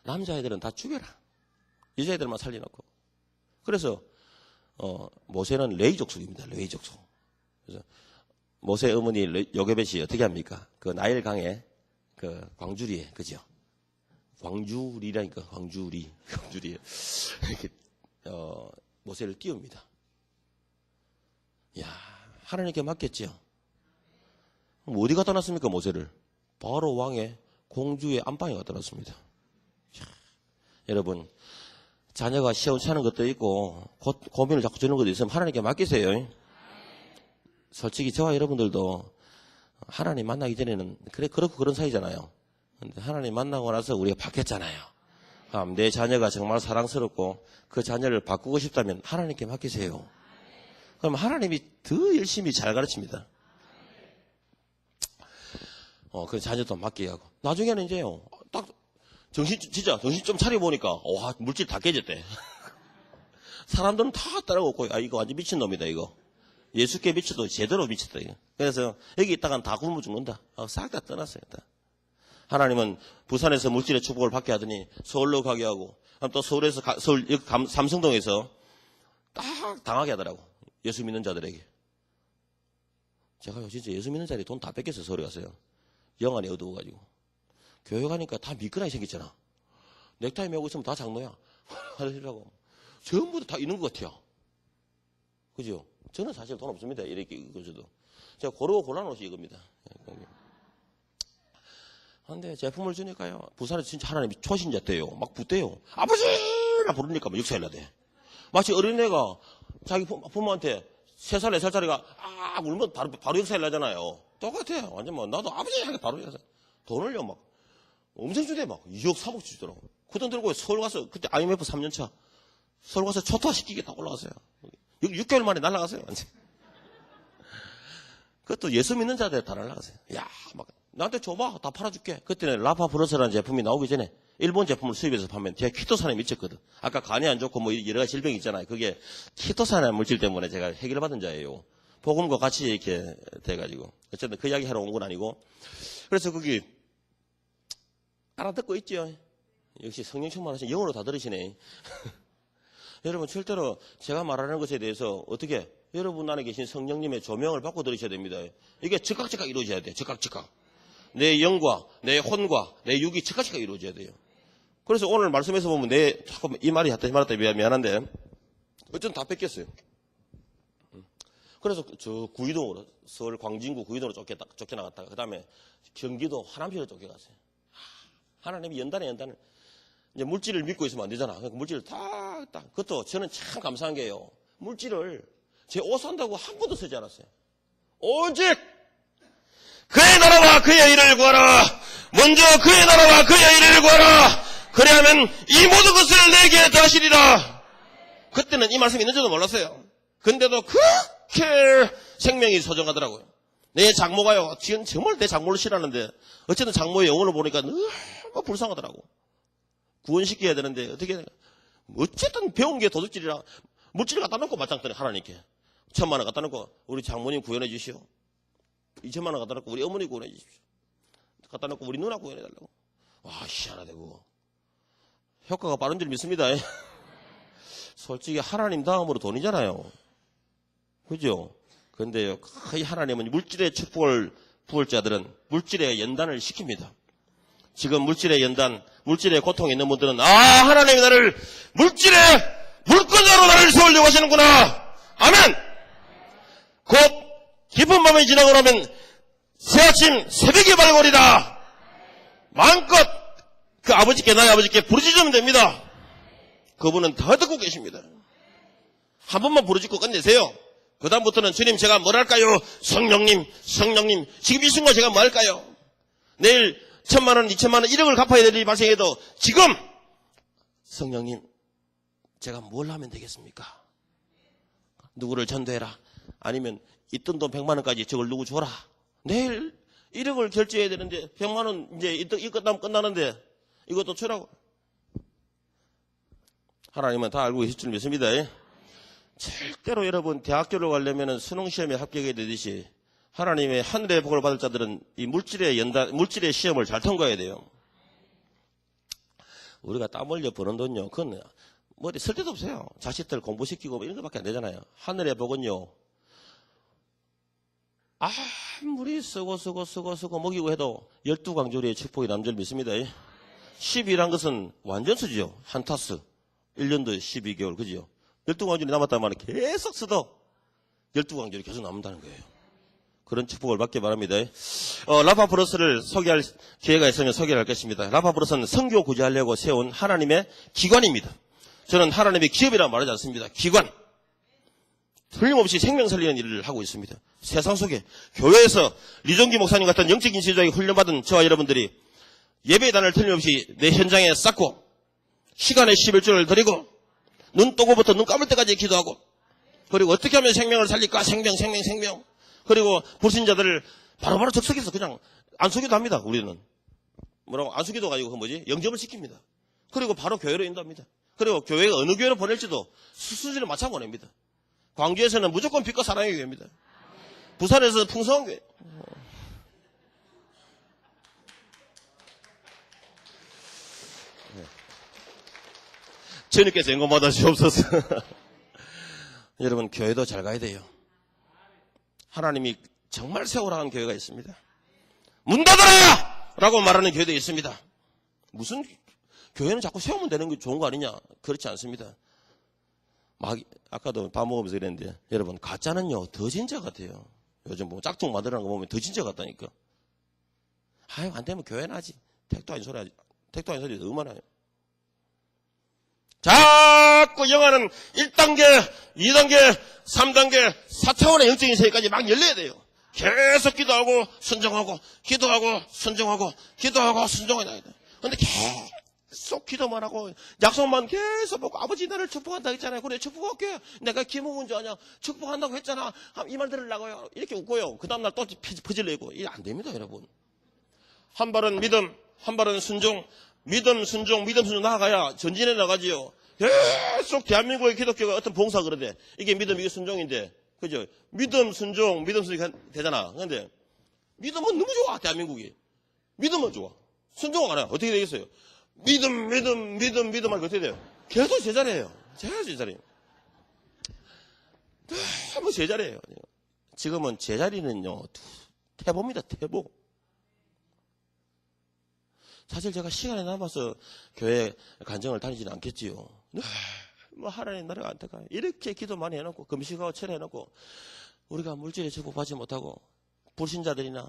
남자애들은 다 죽여라, 여자애들만 살려놓고. 그래서 모세는 레위 족속입니다. 레위 족속. 그래서 모세 어머니 요게벳이 어떻게 합니까? 그 나일 강에 그 광주리에, 그죠? 광주리라니까, 광주리에 이렇게 모세를 띄웁니다. 하나님께 맡겼죠. 그럼 어디 갖다 놨습니까? 모세를 바로 왕의 공주의 안방에 갖다 놨습니다. 여러분, 자녀가 시험치는 것도 있고 고민을 자꾸 주는 것도 있으면 하나님께 맡기세요. 솔직히 저와 여러분들도 하나님 만나기 전에는 그렇고 그런 사이잖아요. 근데 하나님 만나고 나서 우리가 바뀌었잖아요. 내 자녀가 정말 사랑스럽고 그 자녀를 바꾸고 싶다면 하나님께 맡기세요. 그럼 하나님이 더 열심히 잘 가르칩니다. 그 자녀도 맡기게 하고. 나중에는 이제요, 딱 정신 좀 차려보니까 물질 다 깨졌대. 사람들은 다 따라오고 이거 완전 미친놈이다 이거. 예수께 미쳐도 제대로 미쳤다 이거. 그래서 여기 있다간 다 굶어 죽는다. 싹 다 떠났어요. 하나님은 부산에서 물질의 축복을 받게 하더니 서울로 가게 하고, 또 서울에서 서울 삼성동에서 딱 당하게 하더라고. 예수 믿는 자들에게. 제가요 진짜 예수 믿는 자들이 돈 다 뺏겨서 서울에 갔어요. 영안이 어두워가지고. 교회 가니까 다 미끈하게 생겼잖아. 넥타이 메고 있으면 다 장로야. 하더라고. 전부 다 있는 것 같아요. 그죠? 저는 사실 돈 없습니다. 이렇게, 그저도. 제가 고르고 골라놓은 옷이 이겁니다. 근데 제품을 주니까요, 부산에서 진짜 하나님이 초신자대요. 막 붙대요. 아버지라 부르니까 육사일나 돼. 마치 어린애가 자기 부모한테 3살, 4살짜리가 울면 바로 육사일나잖아요. 똑같아요. 완전 나도 아버지 하게 바로 육사일. 돈을요, 엄청 주대, 2억, 3억 주더라고. 그 돈 들고 서울 가서, 그때 IMF 3년차, 서울 가서 초토화시키게 다 올라갔어요. 6개월 만에 날아갔어요, 완전. 그것도 예수 믿는 자들 다 날아갔어요. 나한테 줘봐, 다 팔아줄게. 그때는 라파브로스라는 제품이 나오기 전에 일본 제품을 수입해서 판매한, 제가 키토산에 미쳤거든. 아까 간이 안 좋고 여러 가지 질병이 있잖아요. 그게 키토산이라는 물질 때문에 제가 해결받은 자예요. 복음과 같이 이렇게 돼가지고. 어쨌든 그 이야기 하러 온 건 아니고. 그래서 거기, 알아듣고 있죠? 역시 성령 충만하신 영어로 다 들으시네. 여러분, 절대로 제가 말하는 것에 대해서 어떻게, 여러분 안에 계신 성령님의 조명을 받고 들으셔야 됩니다. 이게 즉각 이루어져야 돼요. 즉각. 내 영과, 내 혼과, 내 육이 즉각 이루어져야 돼요. 그래서 오늘 말씀에서 보면 잠깐만, 이 말이 말았다 미안한데, 어쨌든 다 뺏겼어요. 그래서 저 구이동으로, 서울 광진구 구이동으로 쫓겨나갔다가, 그 다음에 경기도 화남시로 쫓겨갔어요. 하나님이 연단을 이제 물질을 믿고 있으면 안 되잖아. 그러니까 물질을 딱 그것도 저는 참 감사한 게요. 물질을 제 옷 산다고 한 번도 쓰지 않았어요. 오직 그의 나라와 그의 일을 구하라. 먼저 그의 나라와 그의 일을 구하라. 그래야면 이 모든 것을 내게 더하시리라. 그때는 이 말씀이 있는지도 몰랐어요. 근데도 그렇게 생명이 소중하더라고요. 내 장모가요, 지금 정말 내 장모를 싫어하는데 어쨌든 장모의 영혼을 보니까 너무 불쌍하더라고. 구원시켜야 되는데 어떻게, 어쨌든 배운 게 도둑질이라 물질을 갖다 놓고 맞짱뜨려 하나님께 1,000만 원 갖다 놓고 우리 장모님 구원해 주시오. 2,000만 원 갖다 놓고 우리 어머니 구원해 주십시오. 갖다 놓고 우리 누나 구원해 달라고. 와, 희한하대 그거. 효과가 빠른 줄 믿습니다. 솔직히 하나님 다음으로 돈이잖아요. 그죠? 근데요, 거의 하나님은 물질의 축복을 부을 자들은 물질의 연단을 시킵니다. 지금 물질의 연단, 물질의 고통에 있는 분들은 하나님이 나를 물질의 물건으로 나를 세우려고 하시는구나. 아멘. 곧 깊은 밤이 지나고 나면 새아침 새벽이 밝으리라. 마음껏 그 아버지께, 나의 아버지께 부르짖으면 됩니다. 그분은 더 듣고 계십니다. 한 번만 부르짖고 끝내세요. 그 다음부터는 주님 제가 뭘 할까요? 성령님, 성령님, 지금 이 순간 제가 뭐 할까요? 내일 1,000만 원, 2,000만 원, 1억을 갚아야 될 일이 발생해도 지금 성령님 제가 뭘 하면 되겠습니까? 누구를 전도해라. 아니면 있던 돈 100만 원까지 저걸 누구 줘라. 내일 1억을 결제해야 되는데 100만 원 이제 이 끝나면 끝나는데 이것도 주라고. 하나님은 다 알고 계실 줄 믿습니다. 절대로 여러분 대학교를 가려면 수능시험에 합격해야 되듯이 하나님의 하늘의 복을 받을 자들은 이 물질의 시험을 잘 통과해야 돼요. 우리가 땀 흘려 버는 돈요, 그건 뭐 어디 쓸 데도 없어요. 자식들 공부시키고 이런 것밖에 안 되잖아요. 하늘의 복은요, 아무리 쓰고 먹이고 해도 12광주리의 축복이 남줄 믿습니다. 10이란 것은 완전 쓰죠. 한 타스. 1년도 12개월, 그죠? 12광주리 남았단 말이에요. 계속 써도 12광주리 계속 남는다는 거예요. 그런 축복을 받기 바랍니다. 라파브로스를 소개할 기회가 있으면 소개를 하겠습니다. 라파브로스는 선교 구제하려고 세운 하나님의 기관입니다. 저는 하나님의 기업이라고 말하지 않습니다. 기관. 틀림없이 생명 살리는 일을 하고 있습니다. 세상 속에 교회에서 리종기 목사님 같은 영적인 지도자에게 훈련받은 저와 여러분들이 예배단을 틀림없이 내 현장에 쌓고 시간의 11조를 드리고 눈 뜨고부터 눈 감을 때까지 기도하고 그리고 어떻게 하면 생명을 살릴까? 생명. 그리고 불신자들을 바로바로 적석해서 그냥 안수기도 합니다. 우리는. 뭐라고? 안수기도 가지고 그 뭐지? 영접을 시킵니다. 그리고 바로 교회로 인도합니다. 그리고 교회가 어느 교회로 보낼지도 수준을 맞춰 보냅니다. 광주에서는 무조건 빛과 사랑의 교회입니다. 부산에서는 풍성한 교회. 주님께서 영광 받으시옵소서. 여러분, 교회도 잘 가야 돼요. 하나님이 정말 세우라 한 교회가 있습니다. 문 닫아라! 라고 말하는 교회도 있습니다. 무슨 교회는 자꾸 세우면 되는 게 좋은 거 아니냐? 그렇지 않습니다. 아까도 밥 먹으면서 그랬는데 여러분, 가짜는요 더 진짜 같아요. 요즘 뭐 짝퉁 만들어낸 거 보면 더 진짜 같다니까. 아유, 안 되면 교회는 하지. 택도 아닌 소리 하지. 택도 아닌 소리 얼마나 해요. 자꾸 영화는 1단계, 2단계, 3단계, 4차원의 영적인 세계까지 막 열려야 돼요. 계속 기도하고 순종하고 기도하고 순종하고 기도하고 순종해야 돼요. 그런데 계속 기도만 하고 약속만 계속 먹고 아버지 나를 축복한다 했잖아요. 그래 축복할게. 내가 김웅은 줄 아냐. 축복한다고 했잖아. 이 말 들으려고요. 이렇게 웃고요. 그 다음날 또 퍼질려고. 이게 안 됩니다, 여러분. 한 발은 믿음, 한 발은 순종. 믿음, 순종 나아가야 전진해 나가지요. 계속 대한민국의 기독교가 어떤 봉사 그러대. 이게 믿음, 이게 순종인데. 그죠? 믿음, 순종 되잖아. 근데 믿음은 너무 좋아, 대한민국이. 믿음은 좋아. 순종은 안 해. 어떻게 되겠어요? 믿음 하니까 어떻게 돼요? 계속 제자리예요. 계속 제자리예요. 너무 제자리예요. 지금은 제자리는요, 태보입니다, 태보. 사실 제가 시간이 남아서 교회 간증을 다니지는 않겠지요. 뭐 하나님 나라가 안타까 이렇게 기도 많이 해놓고 금식하고 철회해놓고 우리가 물질의 축복 받지 못하고 불신자들이나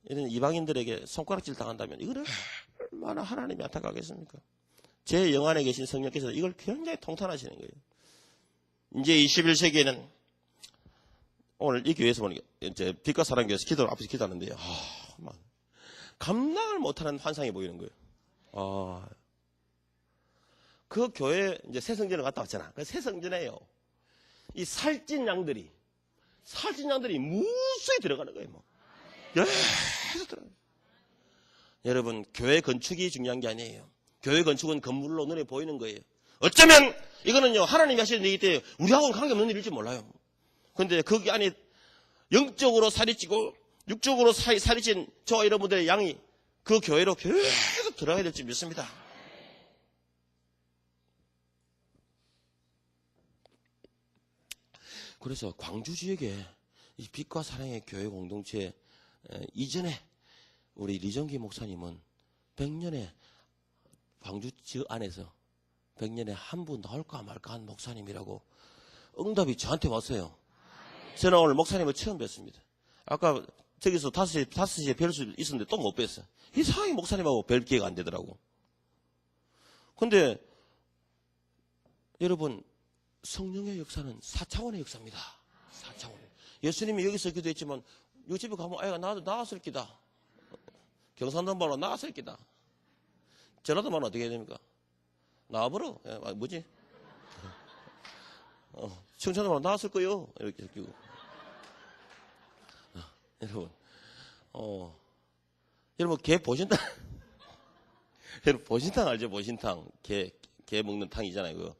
이런 이방인들에게 손가락질 당한다면 이거를 얼마나 하나님이 안타까겠습니까? 제 영 안에 계신 성령께서 이걸 굉장히 통탄하시는 거예요. 이제 21세기에는 오늘 이 교회에서 보니까 이제 빛과 사랑 교회에서 앞에서 기도하는데요. 감당을 못하는 환상이 보이는 거예요. 그 교회 이제 새성전을 갔다 왔잖아. 그 새성전에요. 이 살찐 양들이 무수히 들어가는 거예요. 뭐. 계속 들어가요. 여러분, 교회 건축이 중요한 게 아니에요. 교회 건축은 건물로 눈에 보이는 거예요. 어쩌면 이거는요, 하나님이 하시는 일이기 때문에 우리하고는 관계없는 일일지 몰라요. 그런데 거기 안에 영적으로 살이 찌고 육적으로 살이 찐 저와 여러분들의 양이 그 교회로 계속 들어가야 될지 믿습니다. 그래서 광주 지역에 이 빛과 사랑의 교회 공동체 이전에 우리 리정기 목사님은 100년에 광주 지역 안에서 100년에 한 분 나올까 말까 한 목사님이라고 응답이 저한테 왔어요. 저는 오늘 목사님을 처음 뵀습니다. 아까 저기서 5시에 뵐 수 있었는데 또 못 뵀어요. 이상하게 목사님하고 뵐 기회가 안 되더라고. 근데 여러분, 성령의 역사는 4차원의 역사입니다. 4차원. 예수님이 여기서 기도했지만 요 집에 가면 아이가 나왔을 기다. 경산동바로 나왔을 기다. 전라도만 어떻게 해야 됩니까? 나와버려. 뭐지? 청천도바로 나왔을 거요. 이렇게 끼고. 여러분, 여러분, 개 보신탕. 여러분, 보신탕 알죠? 보신탕. 개 먹는 탕이잖아요, 그거.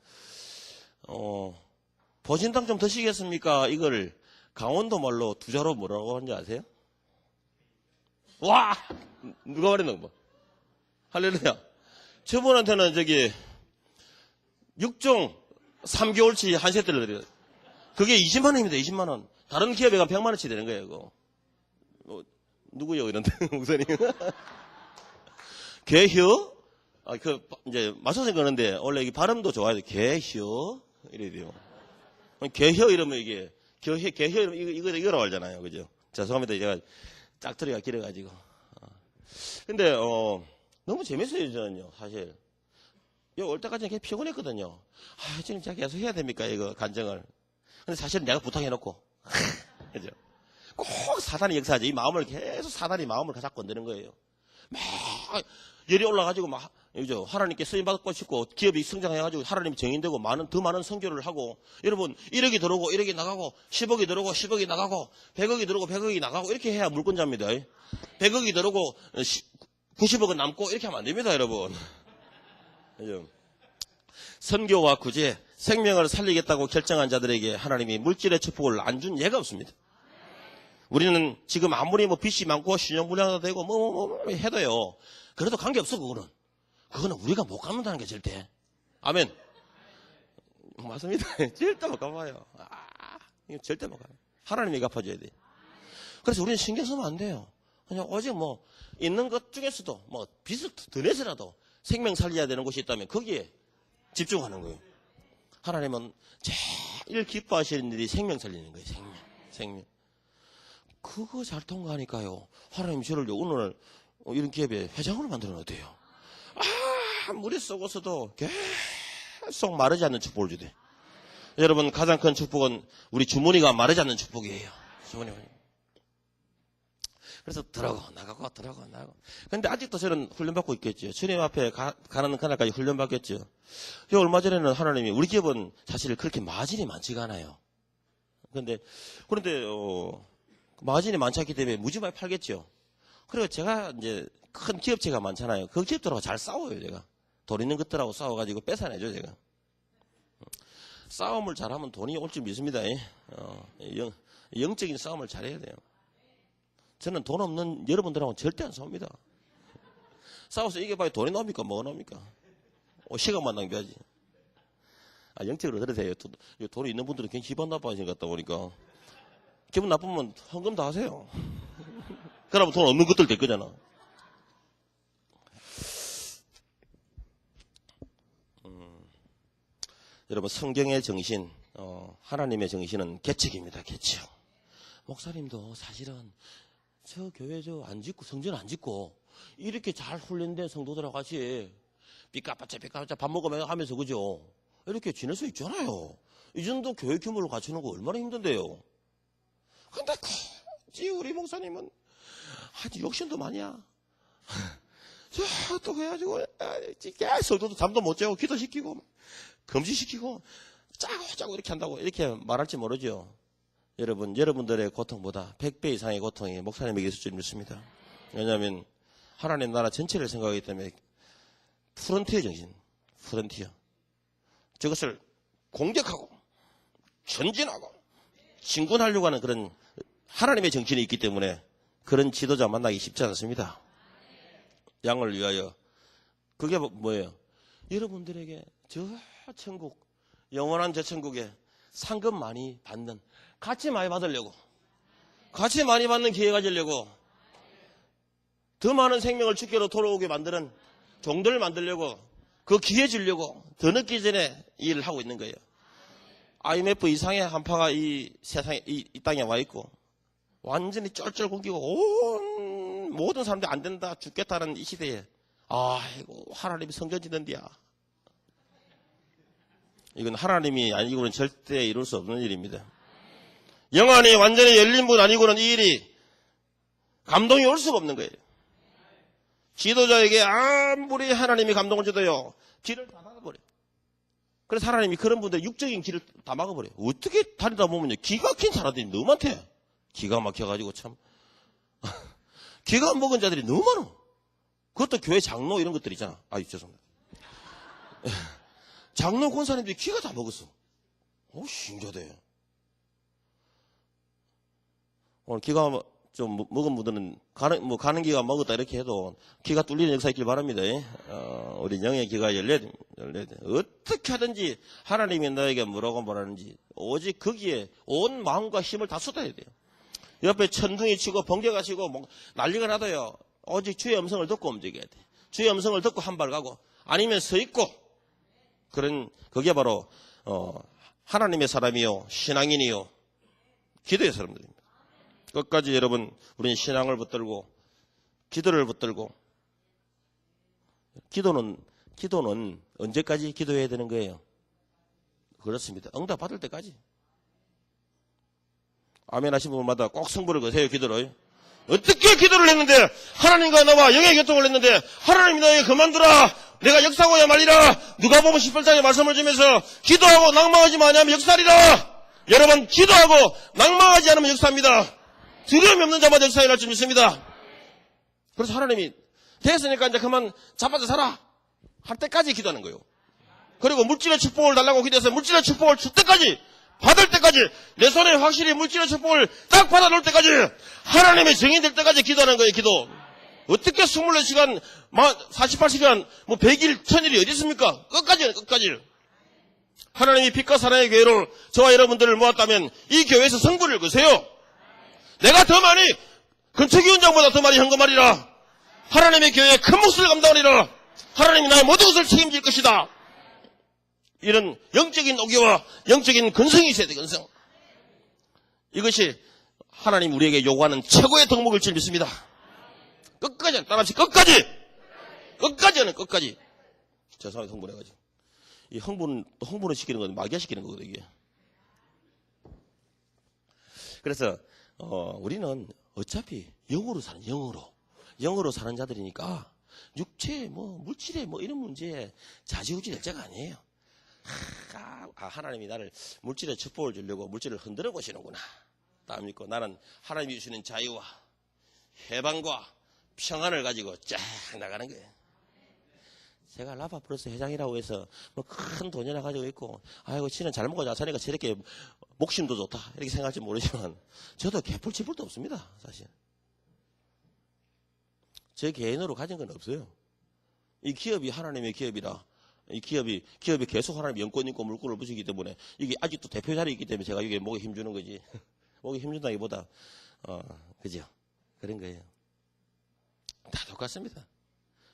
보신탕 좀 드시겠습니까? 이걸 강원도 말로 두자로 뭐라고 하는지 아세요? 와! 누가 말했는 거? 할렐루야. 저분한테는 저기, 6종 3개월치 한 세트를 드려요. 그게 20만원입니다, 20만원. 다른 기업에 가면 100만원치 되는 거예요, 그거. 누구요? 이런데, 목사님. 개혀? 이제, 맞춰서 그러는데, 원래 이게 발음도 좋아야 돼. 개혀? 이래야 돼요. 개혀 이러면 이게, 개혀 이러면 이거라고 하잖아요. 그죠? 죄송합니다. 제가 짝투리가 길어가지고. 근데, 너무 재밌어요, 저는요, 사실. 여기 올 때까지는 되게 피곤했거든요. 지금 제가 계속 해야 됩니까, 이거, 간증을. 근데 사실은 내가 부탁해놓고. 그죠? 꼭 사단이 역사하죠. 이 마음을 계속 사단이 마음을 자꾸 건드는 거예요. 막 열이 올라가지고 막 그죠? 하나님께 쓰임 받고 싶고 기업이 성장해가지고 하나님이 정인되고 더 많은 선교를 하고 여러분 1억이 들어오고 1억이 나가고 10억이 들어오고 10억이 나가고 100억이 들어오고 100억이 나가고 이렇게 해야 물권자입니다. 100억이 들어오고 90억은 남고 이렇게 하면 안 됩니다, 여러분. 그죠? 선교와 구제, 생명을 살리겠다고 결정한 자들에게 하나님이 물질의 축복을 안 준 예가 없습니다. 우리는 지금 아무리 빚이 많고 신용불량도 되고 뭐 해도요. 그래도 관계없어, 그거는 우리가 못 갚는다는 게 절대. 아멘. 맞습니다. 절대 못 갚아요. 이거 절대 못 갚아요. 하나님이 갚아줘야 돼. 그래서 우리는 신경 쓰면 안 돼요. 그냥 오직 있는 것 중에서도 빚을 더 내서라도 생명 살려야 되는 곳이 있다면 거기에 집중하는 거예요. 하나님은 제일 기뻐하시는 일이 생명 살리는 거예요. 생명. 그거 잘 통과하니까요. 하나님 저를 오늘 이런 기업에 회장으로 만들어놔도 돼요. 물이 썩어서도 계속 마르지 않는 축복을 주대. 여러분, 가장 큰 축복은 우리 주머니가 마르지 않는 축복이에요. 주머니가. 그래서 나가고. 근데 아직도 저는 훈련받고 있겠죠. 주님 앞에 가는 그날까지 훈련받겠죠. 얼마 전에는 하나님이 우리 기업은 사실 그렇게 마진이 많지가 않아요. 그런데 마진이 많지 않기 때문에 무지하게 팔겠죠. 그리고 제가 이제 큰 기업체가 많잖아요. 그 기업들하고 잘 싸워요, 제가. 돈 있는 것들하고 싸워가지고 뺏어내죠, 제가. 싸움을 잘하면 돈이 올 줄 믿습니다. 영적인 싸움을 잘해야 돼요. 저는 돈 없는 여러분들하고는 절대 안 싸웁니다. 싸워서 이겨봐야 돈이 나옵니까? 뭐가 나옵니까? 시간만 낭비하지. 영적으로 들으세요. 돈이 있는 분들은 굉장히 기분 나빠하시는 것 같다 보니까. 기분 나쁘면 헌금 다 하세요. 그러면 돈 없는 것들 될 거잖아. 여러분, 성경의 정신, 하나님의 정신은 개척입니다. 개척. 목사님도 사실은 저 교회 성전 안 짓고 이렇게 잘 훈련된 성도들하고 같이 삐까빠짜 밥 먹으면서 하면서 그죠? 이렇게 지낼 수 있잖아요. 이 정도 교회 규모를 갖추는 거 얼마나 힘든데요. 근데 굳이 우리 목사님은 욕심도 많이야. 또 해가지고, 계속 잠도 못 자고, 기도시키고, 금지시키고, 짜고 이렇게 한다고, 이렇게 말할지 모르죠. 여러분, 여러분들의 고통보다 100배 이상의 고통이 목사님에게 있을 줄 믿습니다. 왜냐하면, 하나님 나라 전체를 생각하기 때문에, 프론티어 정신, 프론티어. 저것을 공격하고, 전진하고, 진군하려고 하는 그런 하나님의 정신이 있기 때문에, 그런 지도자 만나기 쉽지 않습니다. 양을 위하여. 그게 뭐예요? 여러분들에게 저 천국, 영원한 저 천국에 상금 많이 받는, 같이 많이 받으려고, 같이 많이 받는 기회 가지려고, 더 많은 생명을 주께로 돌아오게 만드는 종들을 만들려고, 그 기회 주려고 더 늦기 전에 이 일을 하고 있는 거예요. IMF 이상의 한파가 이 세상에, 이 땅에 와 있고, 완전히 쩔쩔 굶기고 모든 사람들이 안 된다, 죽겠다는 이 시대에, 아이고 하나님이 성전 짓는디야. 이건 하나님이 아니고는 절대 이룰 수 없는 일입니다. 영안이 완전히 열린 분 아니고는 이 일이 감동이 올 수가 없는 거예요. 지도자에게 아무리 하나님이 감동을 줘도요, 길을 다 막아버려요. 그래서 하나님이 그런 분들 육적인 길을 다 막아버려요. 어떻게 다니다 보면요, 기가 막힌 사람들이 너무 많대. 기가 막혀가지고 참. 기가 먹은 자들이 너무 많아. 그것도 교회 장로 이런 것들 있잖아. 아유, 죄송합니다. 장로 권사님들이 기가 다 먹었어. 신기하대. 오늘 기가 좀 먹은 분들은 가는 기가 먹었다 이렇게 해도 기가 뚫리는 역사 있길 바랍니다. 우리 영의 기가 열려야 됩니다. 어떻게 하든지 하나님이 너에게 뭐라고 말하는지 오직 거기에 온 마음과 힘을 다 쏟아야 돼요. 옆에 천둥이 치고 번개가 치고 뭐 난리가 나도요, 오직 주의 음성을 듣고 움직여야 돼. 주의 음성을 듣고 한 발 가고, 아니면 서 있고, 그게 바로 하나님의 사람이요, 신앙인이요, 기도의 사람들입니다. 끝까지 여러분, 우리는 신앙을 붙들고 기도를 붙들고, 기도는 언제까지 기도해야 되는 거예요? 그렇습니다. 응답 받을 때까지. 아멘 하신 분마다 꼭 승부를 거세요, 기도를. 어떻게 기도를 했는데, 하나님과 나와 영의 교통을 했는데, 하나님이 너에게 그만두라, 내가 역사하고야 말이라, 누가복음 18장에 말씀을 주면서, 기도하고 낭망하지 마냐면 역사하리라. 여러분, 기도하고 낭망하지 않으면 역사합니다. 두려움이 없는 자마다 역사에 날 줄 믿습니다. 그래서 하나님이 됐으니까 이제 그만 자빠져 살아 할 때까지 기도하는 거예요. 그리고 물질의 축복을 달라고 기도해서 물질의 축복을 줄 때까지, 받을 때까지, 내 손에 확실히 물질의 축복을 딱 받아놓을 때까지, 하나님의 증인 될 때까지 기도하는 거예요, 기도. 어떻게 24시간, 48시간, 100일, 1000일이 어디 있습니까? 끝까지. 하나님이 빛과 사랑의 교회를, 저와 여러분들을 모았다면 이 교회에서 성부를 거세요. 내가 더 많이, 근처기원장보다 더 많이 헌금하리라. 하나님의 교회에 큰 몫을 감당하리라. 하나님이 나의 모든 것을 책임질 것이다. 이런 영적인 오기와 영적인 근성이 있어야 돼, 근성. 이것이 하나님 우리에게 요구하는 최고의 덕목일 줄 믿습니다. 끝까지, 따라합시다. 끝까지. 죄송합니다, 흥분해가지고. 이 흥분을 시키는 건 마귀가 시키는 거거든요, 이게. 그래서, 우리는 어차피 영으로 사는 자들이니까, 육체, 물질에 이런 문제에 좌지우지 될 자가 아니에요. 하나님이 나를 물질의 축복을 주려고 물질을 흔들어 보시는구나. 딱 믿고 나는 하나님이 주시는 자유와 해방과 평안을 가지고 쫙 나가는 거예요. 제가 라파플러스 회장이라고 해서 큰 돈이나 가지고 있고, 아이고 지는 잘 먹고 잘 사니까 저렇게 목심도 좋다 이렇게 생각할지 모르지만, 저도 개뿔치뿔도 없습니다. 사실 제 개인으로 가진 건 없어요. 이 기업이 하나님의 기업이라, 이 기업이 계속 하나님 영권 있고 물꼬를 부시기 때문에, 이게 아직도 대표 자리에 있기 때문에 제가 이게 목에 힘주는 거지. 목에 힘준다기보다, 그죠? 그런 거예요. 다 똑같습니다.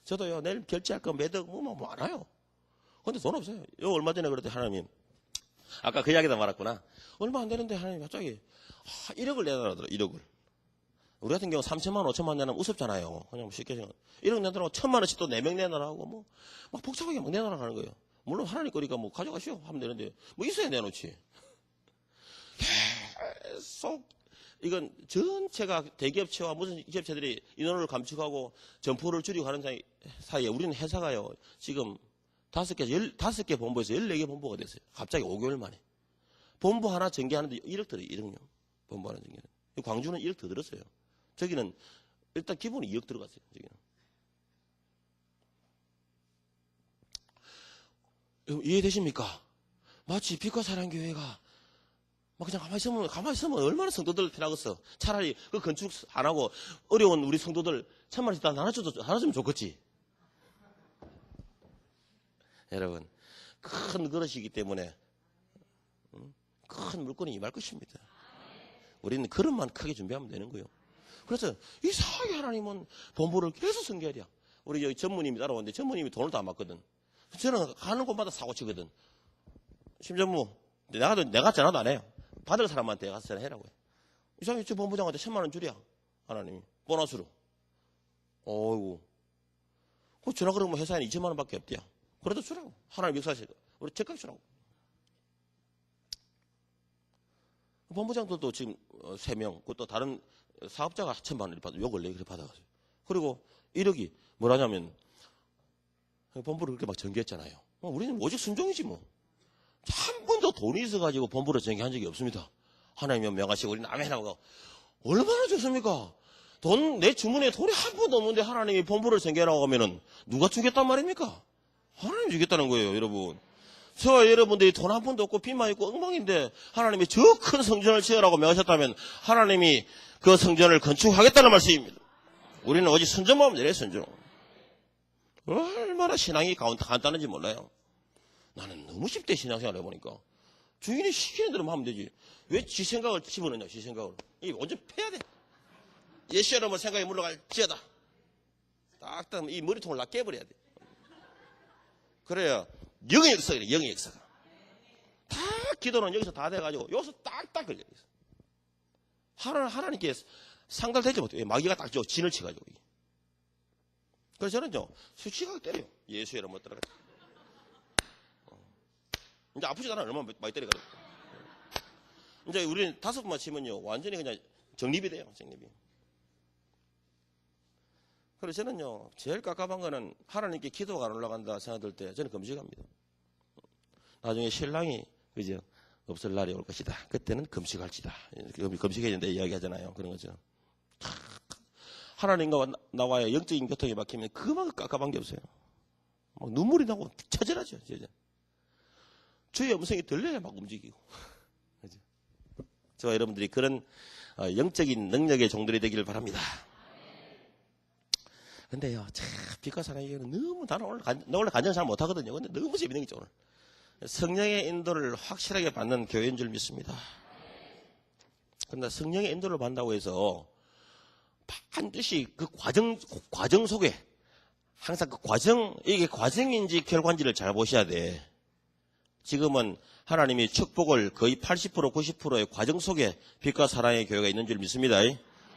저도요, 내일 결제할 거 매덕 많아요. 근데 돈 없어요. 얼마 전에 그랬더니 하나님, 아까 그 이야기도 말았구나. 얼마 안 되는데 하나님 갑자기 1억을 내놔라더라, 1억을. 우리 같은 경우 3천만 원, 5천만 내놓으면 우습잖아요. 그냥 쉽게 생각. 1억 내놔라고 1,000만 원씩 또 4명 내놔라고 막 복잡하게 막 내놔라 하는 거예요. 물론 하나님 거니까 가져가시오 하면 되는데, 있어야 내놓지. 계속 이건 전체가 대기업체와 무슨 기업체들이 인원을 감축하고 점포를 줄이고 하는 사이에 우리는 회사가요, 지금 5개 본부에서 14개 본부가 됐어요. 갑자기 5개월 만에. 본부 하나 전개하는데 1억 들어요, 1억요. 본부 하나 전개는. 광주는 1억 더 들었어요. 저기는 일단 기본이 2억 들어갔어요, 저기는. 이해되십니까? 마치 빛과 사랑교회가 막 그냥 가만히 있으면 얼마나 성도들 편하겠어. 차라리 그 건축 안 하고 어려운 우리 성도들 1,000만원씩 다 나눠주면 좋겠지. 여러분, 큰 그릇이기 때문에 큰 물건이 임할 것입니다. 우리는 그릇만 크게 준비하면 되는 거예요. 그래서 이상하게 하나님은 본부를 계속 성결이야. 우리 여기 전무님이 따라오는데 전무님이 돈을 다 맞거든. 저는 가는 곳마다 사고 치거든. 심전무, 내가 전화도 안 해요. 받을 사람한테 가서 전화해라고요. 이상하게 저 본부장한테 1,000만원 주랴. 하나님이. 보너스로. 어이구. 그 전화 그러면 회사에는 2,000만원 밖에 없대요. 그래도 주라고. 하나님 역사하시고. 우리 적극 주라고. 본부장들도 지금 3명, 또 다른 사업자가 1,000만원을 받아, 욕을 내게 받아가지고. 그리고 1억이 뭐라냐면, 본부를 그렇게 막 전개했잖아요. 우리는 오직 순종이지 뭐. 한 번도 돈이 있어가지고 본부를 전개한 적이 없습니다. 하나님이 명하시고 우리 남의 하나가 얼마나 좋습니까? 내 주머니에 돈이 한 번도 없는데 하나님이 본부를 전개하라고 하면은 누가 주겠단 말입니까? 하나님이 주겠다는 거예요, 여러분. 저와 여러분들이 돈 한 푼도 없고 빚만 있고 엉망인데 하나님이 저 큰 성전을 지으라고 명하셨다면 하나님이 그 성전을 건축하겠다는 말씀입니다. 우리는 오직 순종만 하면 돼요, 순종. 얼마나 신앙이 간단한지 몰라요. 나는 너무 쉽대, 신앙생활 해보니까. 주인이 시키는 대로 하면 되지. 왜 지 생각을 집어넣냐, 지 생각을. 이 완전 패야 돼. 예수 여러분 생각이 물러갈지어다. 딱딱 이 머리통을 다 깨버려야 돼. 그래야 영의 역사가 그래, 영의 역사가. 다 기도는 여기서 다 돼가지고 여기서 딱딱 걸려. 하나님께 상달되지 못해. 마귀가 딱 진을 치가지고. 그래서 저는요, 수치가 때려요. 예수 여러분 들어가. 이제 아프지도 않아. 얼마나 많이 때려가지고. 이제 우리는 5번만 치면요, 완전히 그냥 정립이 돼요, 정립이. 그래서 저는요, 제일 깝깝한 거는 하나님께 기도가 안 올라간다 생각될 때 저는 금식합니다. 나중에 신랑이, 그죠? 없을 날이 올 것이다. 그때는 금식할지다. 금식해야 된다 이야기 하잖아요. 그런 거죠. 하나님과 나와의 영적인 교통이 막히면 그만큼 깝깝한 게 없어요. 막 눈물이 나고 처절하죠. 진짜. 주의 음성이 들려야 막 움직이고. 그죠? 저와 여러분들이 그런 영적인 능력의 종들이 되기를 바랍니다. 근데요, 참, 빛과 사랑의 교회는 너무, 나는 원래 간증 잘 못하거든요. 근데 너무 재밌는 게 있죠, 오늘. 성령의 인도를 확실하게 받는 교회인 줄 믿습니다. 그런데 성령의 인도를 받는다고 해서 반드시 그 과정 속에 항상 그 이게 과정인지 결과인지를 잘 보셔야 돼. 지금은 하나님이 축복을 거의 80%, 90%의 과정 속에 빛과 사랑의 교회가 있는 줄 믿습니다.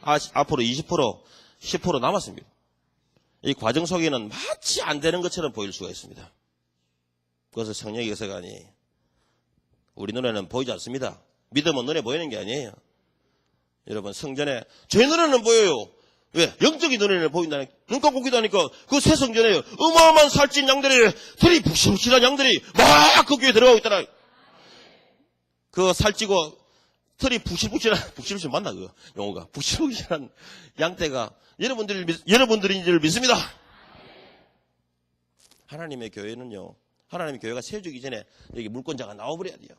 앞으로 20%, 10% 남았습니다. 이 과정 속에는 마치 안 되는 것처럼 보일 수가 있습니다. 그것은 성령의 역사가 아니에요. 우리 눈에는 보이지 않습니다. 믿음은 눈에 보이는 게 아니에요. 여러분, 성전에 제 눈에는 보여요. 왜? 영적인 눈에는 보인다니. 눈 감고 기도하니까 그 새 성전에 어마어마한 살찐 양들이, 털이 북실북실한 양들이 막 그 교회에 들어가고 있더라. 그 살찌고 털이 북실북실 맞나 그거 용어가. 북실북실한 양떼가 여러분들인 줄 믿습니다. 하나님의 교회는요, 하나님의 교회가 세워지기 전에 여기 물권자가 나와버려야 돼요.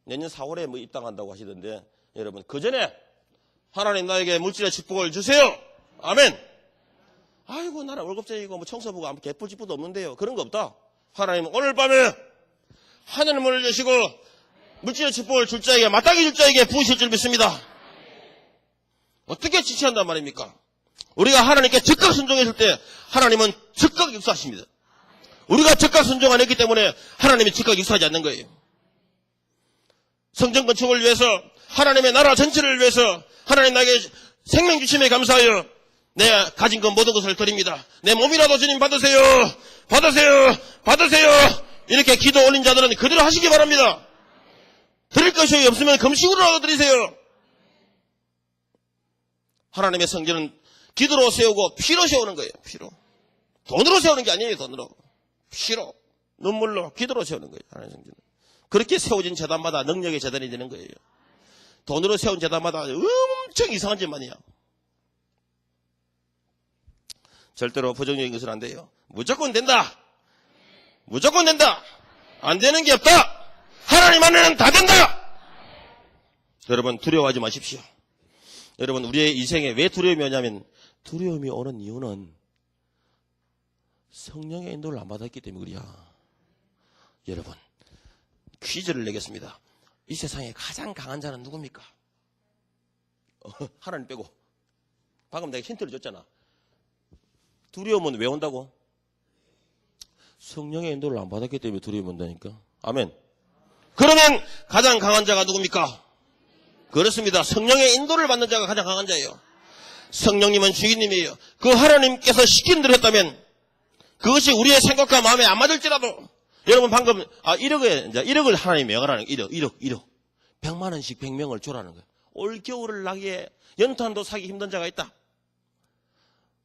내년 4월에 뭐 입당한다고 하시던데, 여러분, 그 전에 하나님 나에게 물질의 축복을 주세요. 아멘. 아이고, 나는 월급쟁이고 뭐 청소부가 아무 개뿔집부도 없는데요. 그런 거 없다. 하나님 오늘 밤에 하늘문을 여시고 물질의 축복을 줄 자에게, 마땅히 줄 자에게 부으실 줄 믿습니다. 어떻게 지시한단 말입니까? 우리가 하나님께 즉각 순종했을 때 하나님은 즉각 역사하십니다. 우리가 즉각 순종 안 했기 때문에 하나님이 즉각 역사하지 않는 거예요. 성전 건축을 위해서, 하나님의 나라 전체를 위해서 하나님 나에게 생명 주심에 감사하여 내 가진 것 모든 것을 드립니다. 내 몸이라도 주님 받으세요. 받으세요. 받으세요. 이렇게 기도 올린 자들은 그대로 하시기 바랍니다. 드릴 것이 없으면 금식으로라도 드리세요. 하나님의 성전은 기도로 세우고 피로 세우는 거예요. 피로. 돈으로 세우는 게 아니에요. 돈으로. 피로. 눈물로 기도로 세우는 거예요. 하나님의 성전은. 그렇게 세워진 제단마다 능력의 제단이 되는 거예요. 돈으로 세운 제단마다 엄청 이상한 짓만이야. 절대로 부정적인 것은 안 돼요. 무조건 된다. 무조건 된다. 안 되는 게 없다. 하나님 안에는 다 된다. 여러분 두려워하지 마십시오. 여러분 우리의 인생에 왜 두려움이 오냐면 두려움이 오는 이유는 성령의 인도를 안 받았기 때문이야. 여러분 퀴즈를 내겠습니다. 이 세상에 가장 강한 자는 누굽니까? 하나님 빼고. 방금 내가 힌트를 줬잖아. 두려움은 왜 온다고? 성령의 인도를 안 받았기 때문에 두려움이 온다니까. 아멘. 그러면 가장 강한 자가 누굽니까? 그렇습니다. 성령의 인도를 받는 자가 가장 강한 자예요. 성령님은 주인님이에요. 그 하나님께서 시킨 대로 했다면 그것이 우리의 생각과 마음에 안 맞을지라도 여러분 방금 1억을 하나님이 명하라는 거예요. 1억 100만 원씩 100명을 주라는 거예요. 올겨울을 나기에 연탄도 사기 힘든 자가 있다.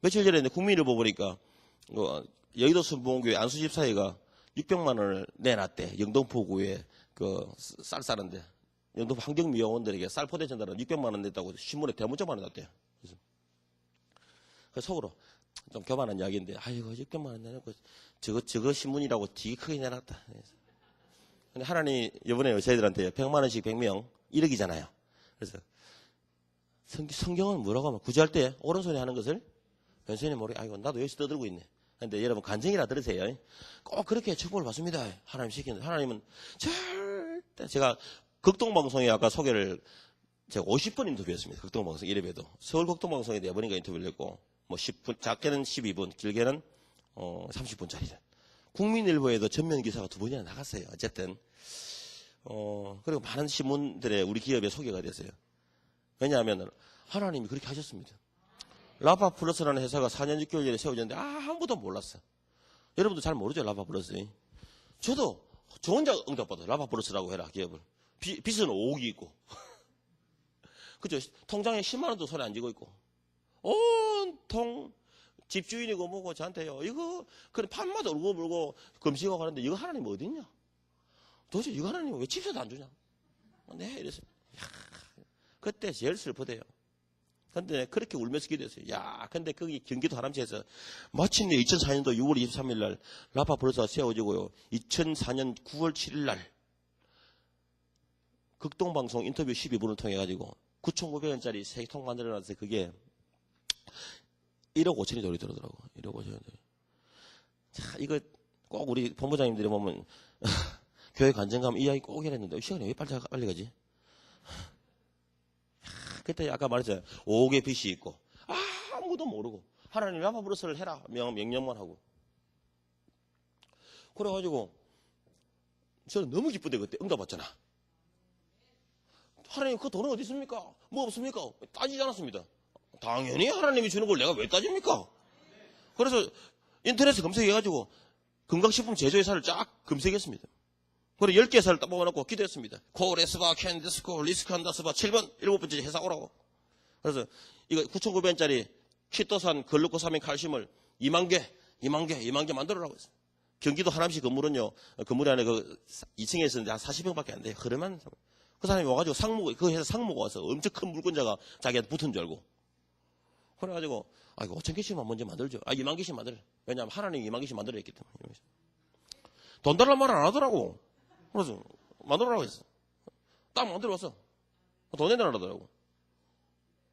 며칠 전에 국민일보 보니까 여의도 순복음교회 안수집사회가 600만 원을 내놨대. 영등포구에 쌀 싸는데 영등포 환경미화원들에게 쌀 포대 전달은 600만 원 냈다고 신문에 대문짝만 해놨대. 그래서 속으로 좀 교만한 이야기인데 아이고 600만 원 내놓고 저거 신문이라고 되게 크게 내놨다. 근데 하나님 이번에 저희들한테 100만 원씩 100명 1억이잖아요. 그래서 성경은 뭐라고 하면 구제할 때 오른손에 하는 것을 왼손에 모르게 아이고 나도 여기서 떠들고 있네. 근데 여러분 간증이라 들으세요. 꼭 그렇게 축복을 받습니다. 하나님 시키는 하나님은 절대 제가 극동방송에 아까 소개를 제가 50번 인터뷰했습니다. 극동방송 1회에도 서울 극동방송에 4번인가 인터뷰를 했고 뭐 10분 작게는 12분 길게는 30분짜리죠. 국민일보에도 전면 기사가 2번이나 나갔어요. 어쨌든 그리고 많은 신문들에 우리 기업에 소개가 됐어요. 왜냐하면 하나님이 그렇게 하셨습니다. 라파플러스라는 회사가 4년 6개월 전에 세워졌는데 아무도 몰랐어. 여러분도 잘 모르죠. 라파플러스. 저도 저 혼자 응답받아요. 라파플러스라고 해라 기업을. 빚은 5억이 있고 그죠? 통장에 10만 원도 손에 안 쥐고 있고 온통 집주인이고 뭐고 저한테요. 이거 그래 밤마다 울고불고 금식하고 하는데 이거 하나님 어디 있냐? 도대체 이거 하나님 왜 집세도 안 주냐? 네 이랬어요. 그때 제일 슬프대요. 근데 그렇게 울면서 기도했어요. 야, 근데 거기 경기도 하남시에서 마침내 2004년도 6월 23일 날 라파플러스가 세워지고요. 2004년 9월 7일 날 극동방송 인터뷰 12분을 통해 가지고 9,900원짜리 세 통 만들어놨어요. 그게 1억 5천이 들더라고. 1억 5천이. 자, 이거 꼭 우리 본부장님들이 보면 교회 간증 가면 이 이야기 꼭 해냈는데 시간이 왜 빨리 가지? 그때 아까 말했잖아요. 5억의 빚이 있고 아무도 모르고 하나님 라파플러스를 해라 명령만 하고 그래가지고 저는 너무 기쁘대. 그때 응답받잖아. 하나님 그 돈은 어디 있습니까? 뭐 없습니까? 따지지 않았습니다. 당연히 하나님이 주는 걸 내가 왜 따집니까? 그래서 인터넷에 검색해가지고 건강식품 제조회사를 쫙 검색했습니다. 그리고 10개 회사를 딱 뽑아놓고 기도했습니다. 코레스바, 캔디스코, 리스칸다스바 7번, 7번째 회사 오라고. 그래서 이거 9,900원짜리 키토산, 글루코사민, 칼슘을 2만 개 만들어라고 했어요. 경기도 하남시 건물은요, 건물 안에 2층에 있었는데 한 40평밖에 안 돼요. 그러면 그 사람이 와가지고 그 회사 상무가 와서 엄청 큰 물건자가 자기한테 붙은 줄 알고. 그래가지고, 이거 5,000개씩만 먼저 만들죠. 2만 개씩 만들어. 왜냐하면 하나님이 2만 개씩 만들어야 했기 때문에. 돈 달라는 말 안 하더라고. 그래서 만들어라고 했어. 딱 만들어왔어. 돈 내놔라더라고.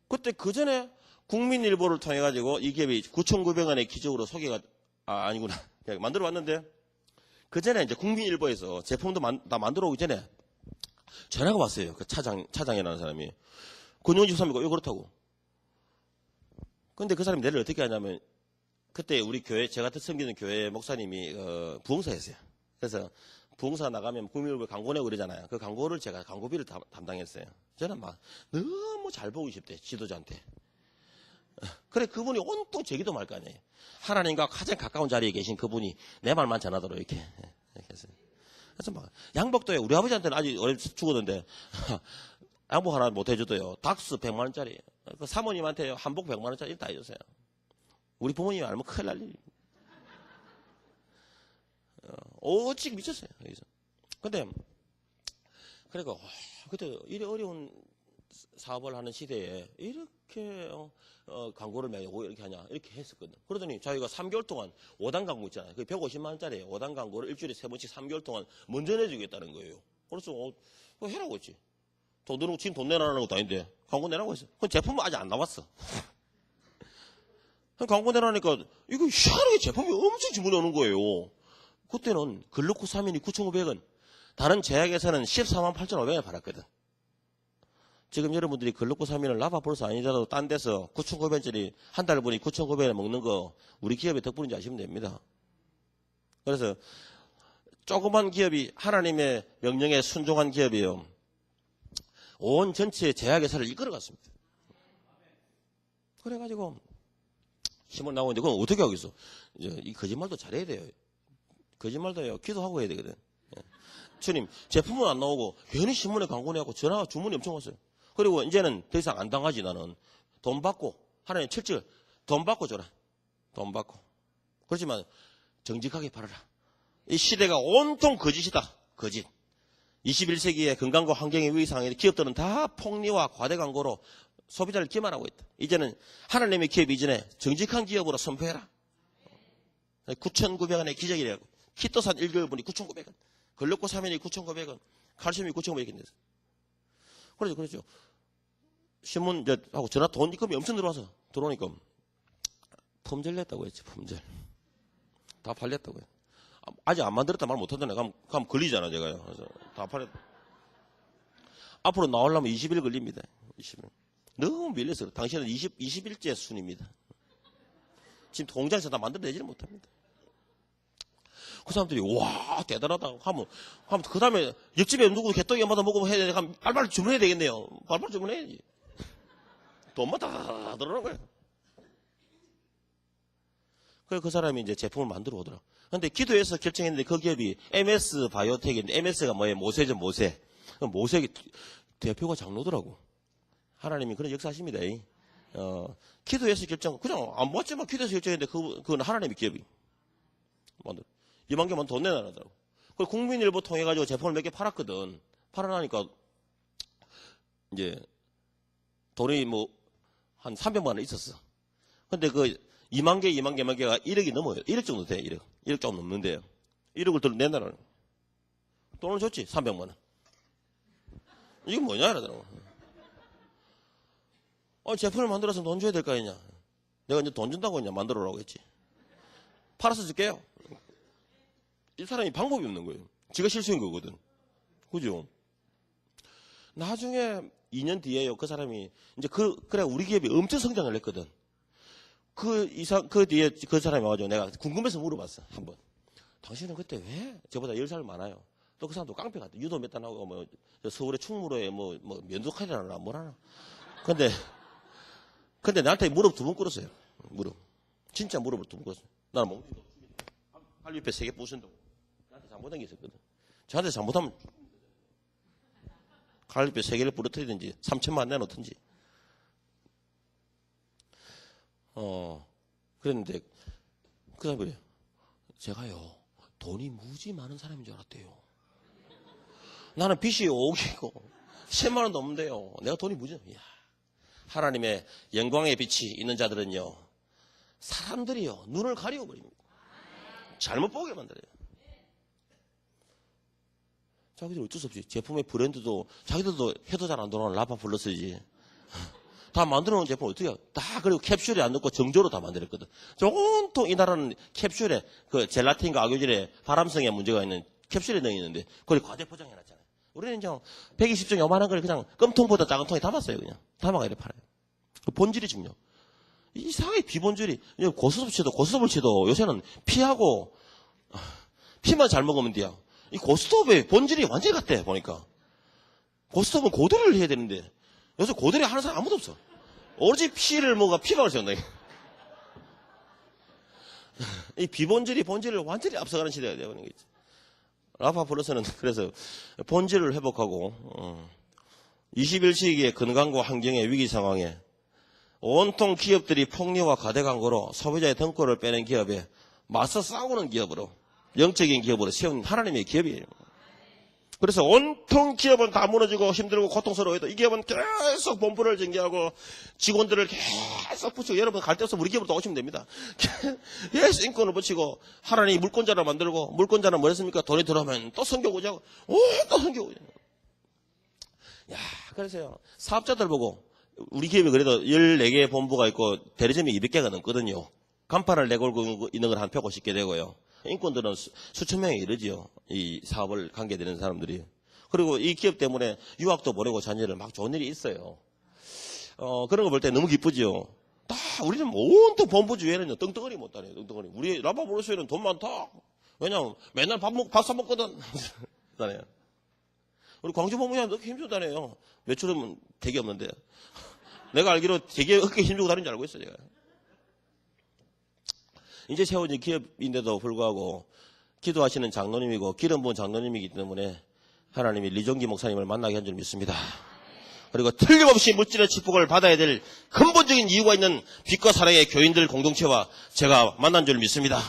그때 그 전에 국민일보를 통해 가지고 이 기업이 9,900원의 기적으로 소개가 아니구나. 그냥 만들어 왔는데 그 전에 이제 국민일보에서 제품도 다 만들어 오기 전에 전화가 왔어요. 그 차장이라는 사람이 권용집사입니까? 이거 그렇다고. 근데 그 사람이 내를 어떻게 하냐면 그때 우리 교회 제가 섬기는 교회 목사님이 부흥사였어요. 그래서 부흥사 나가면 국민일보에 광고 내고 그러잖아요. 그 광고를 제가 광고비를 담당했어요. 저는 막 너무 잘 보고 싶대. 지도자한테. 그래 그분이 온통 제기도 말 거 아니에요. 하나님과 가장 가까운 자리에 계신 그분이 내 말만 전하도록 이렇게 했어요. 그래서 막 양복도에 우리 아버지한테는 아직 오래 죽었는데 양복 하나 못 해줘도요. 닥스 100만 원짜리 그 사모님한테 한복 100만 원짜리 다 해줬어요. 우리 부모님이 알면 큰일 날 일입니다. 오직 미쳤어요. 여기서. 근데 그러니까 그때 이리 어려운 사업을 하는 시대에 이렇게 광고를 왜 이렇게 하냐 이렇게 했었거든. 그러더니 자기가 3개월 동안 5단 광고 있잖아요. 그 150만 원짜리 5단 광고를 일주일에 3번씩 3개월 동안 먼저 내주겠다는 거예요. 그래서 그거 해라고 했지. 돈 들고 지금 돈 내라는 것도 아닌데 광고 내라고 했어. 그 제품은 아직 안 나왔어. 광고 내라니까 이거 희한하게 제품이 엄청 주문이 오는 거예요. 그때는 글루코사민이 9,500원, 다른 제약에서는 14만 8,500원에 팔았거든. 지금 여러분들이 글루코사민을 라파플러스 아니더라도 딴 데서 9,900원짜리 한 달 분이 9,900원에 먹는 거 우리 기업의 덕분인지 아시면 됩니다. 그래서 조그만 기업이 하나님의 명령에 순종한 기업이요. 온 전체 제약회사를 이끌어갔습니다. 그래가지고 신문 나오는데 그건 어떻게 하겠어? 이 거짓말도 잘해야 돼요. 거짓말도요. 기도하고 해야 되거든. 주님, 제품은 안 나오고 괜히 신문에 광고 내고 전화가 주문이 엄청 왔어요. 그리고 이제는 더 이상 안 당하지. 나는 돈 받고 하나님 철저히 돈 받고 줘라. 돈 받고. 그렇지만 정직하게 팔아라. 이 시대가 온통 거짓이다. 거짓. 21세기의 건강과 환경의 위기 상황에 기업들은 다 폭리와 과대 광고로 소비자를 기만하고 있다. 이제는 하나님의 기업 이전에 정직한 기업으로 선포해라. 9,900원의 기적이라고. 키토산 1개월분이 9,900원. 글루코사민이 9,900원. 칼슘이 9,900원. 그렇죠. 신문 하고 전화 돈 입금이 엄청 들어와서 들어오니까 품절 냈다고 했지. 품절. 다 팔렸다고 해. 아직 안 만들었다 말 못하잖아요. 그럼 걸리잖아 제가요. 그래서 다 팔렸다. 앞으로 나오려면 20일 걸립니다. 20일. 너무 밀려서 당신은 20일째 순입니다. 지금 공장에서 다 만들어내지를 못합니다. 그 사람들이 와 대단하다 하면 그 다음에 옆집에 누구 개떡이마다 먹으면 해야 되니까 빨리빨리 주문해야 되겠네요. 빨리빨리 주문해야지. 돈만 다 들어오는 거예요. 그래서 그 사람이 이제 제품을 만들어 오더라. 근데 기도해서 결정했는데 그 기업이 MS 바이오텍인데 MS가 뭐예요? 모세죠, 모세. 모세 대표가 장로더라고. 하나님이 그런 역사하십니다. 기도해서 결정, 그냥 안 봤지만 기도해서 결정했는데 그건 하나님의 기업이. 만들어. 2만 개만 돈 내놔라더라고. 그리고 국민일보 통해가지고 제품을 몇 개 팔았거든. 팔아나니까 이제 돈이 한 300만 원 있었어. 근데 그 2만 개가 1억이 넘어요. 1억 정도 돼, 1억. 1억 조금 넘는데요. 1억을 더 내놔라. 돈을 줬지, 300만 원. 이게 뭐냐, 이러더라고. 제품을 만들어서 돈 줘야 될 거 아니냐. 내가 이제 돈 준다고 했냐, 만들어라고 했지. 팔아서 줄게요. 이 사람이 방법이 없는 거예요. 지가 실수인 거거든. 그죠? 나중에 2년 뒤에요. 그 사람이, 이제 그래, 우리 기업이 엄청 성장을 했거든. 그 뒤에 그 사람이 와가지고 내가 궁금해서 물어봤어. 한번. 당신은 그때 왜? 저보다 10살 많아요. 또 그 사람도 깡패 같아. 유도 몇 단 하고, 서울의 충무로에 면도칼이라나 뭐라나. 근데 나한테 무릎 2번 꿇었어요. 무릎. 진짜 무릎을 2번 꿇었어요. 나는 몽둥이도 팔 옆에 3개 부순다고. 나한테 잘못한 게 있었거든. 저한테 잘못하면 갈비뼈 3개를 부러뜨리든지 3천만 내놓든지. 그랬는데 그 사람이 그래요. 제가요 돈이 무지 많은 사람인 줄 알았대요. 나는 빚이 5억이고 10만 원도 없는데요. 내가 돈이 무지. 이야. 하나님의 영광의 빛이 있는 자들은요 사람들이요 눈을 가리워버립니다. 잘못 보게 만들어요. 자기들 어쩔 수 없이 제품의 브랜드도 자기들도 해도 잘 안 돌아오는 라파플러스지. 다 만들어 놓은 제품 어떻게 해요? 다 그리고 캡슐에 안 넣고 정조로 다 만들었거든. 온통 이 나라는 캡슐에 그 젤라틴과 아교질에 발암성에 문제가 있는 캡슐에 넣어 있는데 그걸 과대 포장해 놨잖아요. 우리는 그냥 120정 요만한 걸 그냥 껌통보다 작은 통에 담았어요. 그냥 담아가 이렇게 팔아요. 그 본질이 중요. 이상하게 비본질이 고스톱을치도 요새는 피하고 피만 잘 먹으면 돼요. 이 고스톱의 본질이 완전히 같대 보니까. 고스톱은 고대를 해야 되는데 요새 고대를 하는 사람 아무도 없어. 오로지 피를 먹어 피박을 세운다. 이 비본질이 본질을 완전히 앞서가는 시대가 되어버린 거지. 라파플러스는 그래서 본질을 회복하고 21세기의 건강과 환경의 위기 상황에 온통 기업들이 폭리와 가대 광고로 소비자의 등골을 빼는 기업에 맞서 싸우는 기업으로, 영적인 기업으로 세운 하나님의 기업이에요. 그래서 온통 기업은 다 무너지고 힘들고 고통스러워해도 이 기업은 계속 본부를 전개하고 직원들을 계속 붙이고, 여러분 갈 데 없으면 우리 기업으로 또 오시면 됩니다. 계속 인권을 붙이고 하나님이 물권자를 만들고, 물권자는 뭐랬습니까? 돈이 들어오면 또 성교구자고, 또 성교구자. 야, 그래서요, 사업자들 보고, 우리 기업이 그래도 14개의 본부가 있고 대리점이 200개가 넘거든요. 간판을 내걸고 있는 걸 한 150개 되고요. 인권들은 수천 명에 이르지요. 이 사업을 관계되는 사람들이. 그리고 이 기업 때문에 유학도 보내고 자녀를 막 좋은 일이 있어요. 그런 거 볼 때 너무 기쁘지요. 다 우리는 온통 본부 주위에는요, 떵떵거리 못 다녀요. 떵떵거리. 우리 라바브로스에는 돈 많다. 왜냐면 맨날 밥 사 먹거든. 다녀요. 우리 광주 본부장은 그렇게 힘주다네요. 매출은 되게 없는데. 내가 알기로 되게 어깨 힘주고 다니는 줄 알고 있어요, 제가. 이제 세워진 기업인데도 불구하고 기도하시는 장로님이고 기름 부은 장로님이기 때문에 하나님이 리종기 목사님을 만나게 한 줄 믿습니다. 그리고 틀림없이 물질의 축복을 받아야 될 근본적인 이유가 있는 빛과 사랑의 교인들 공동체와 제가 만난 줄 믿습니다.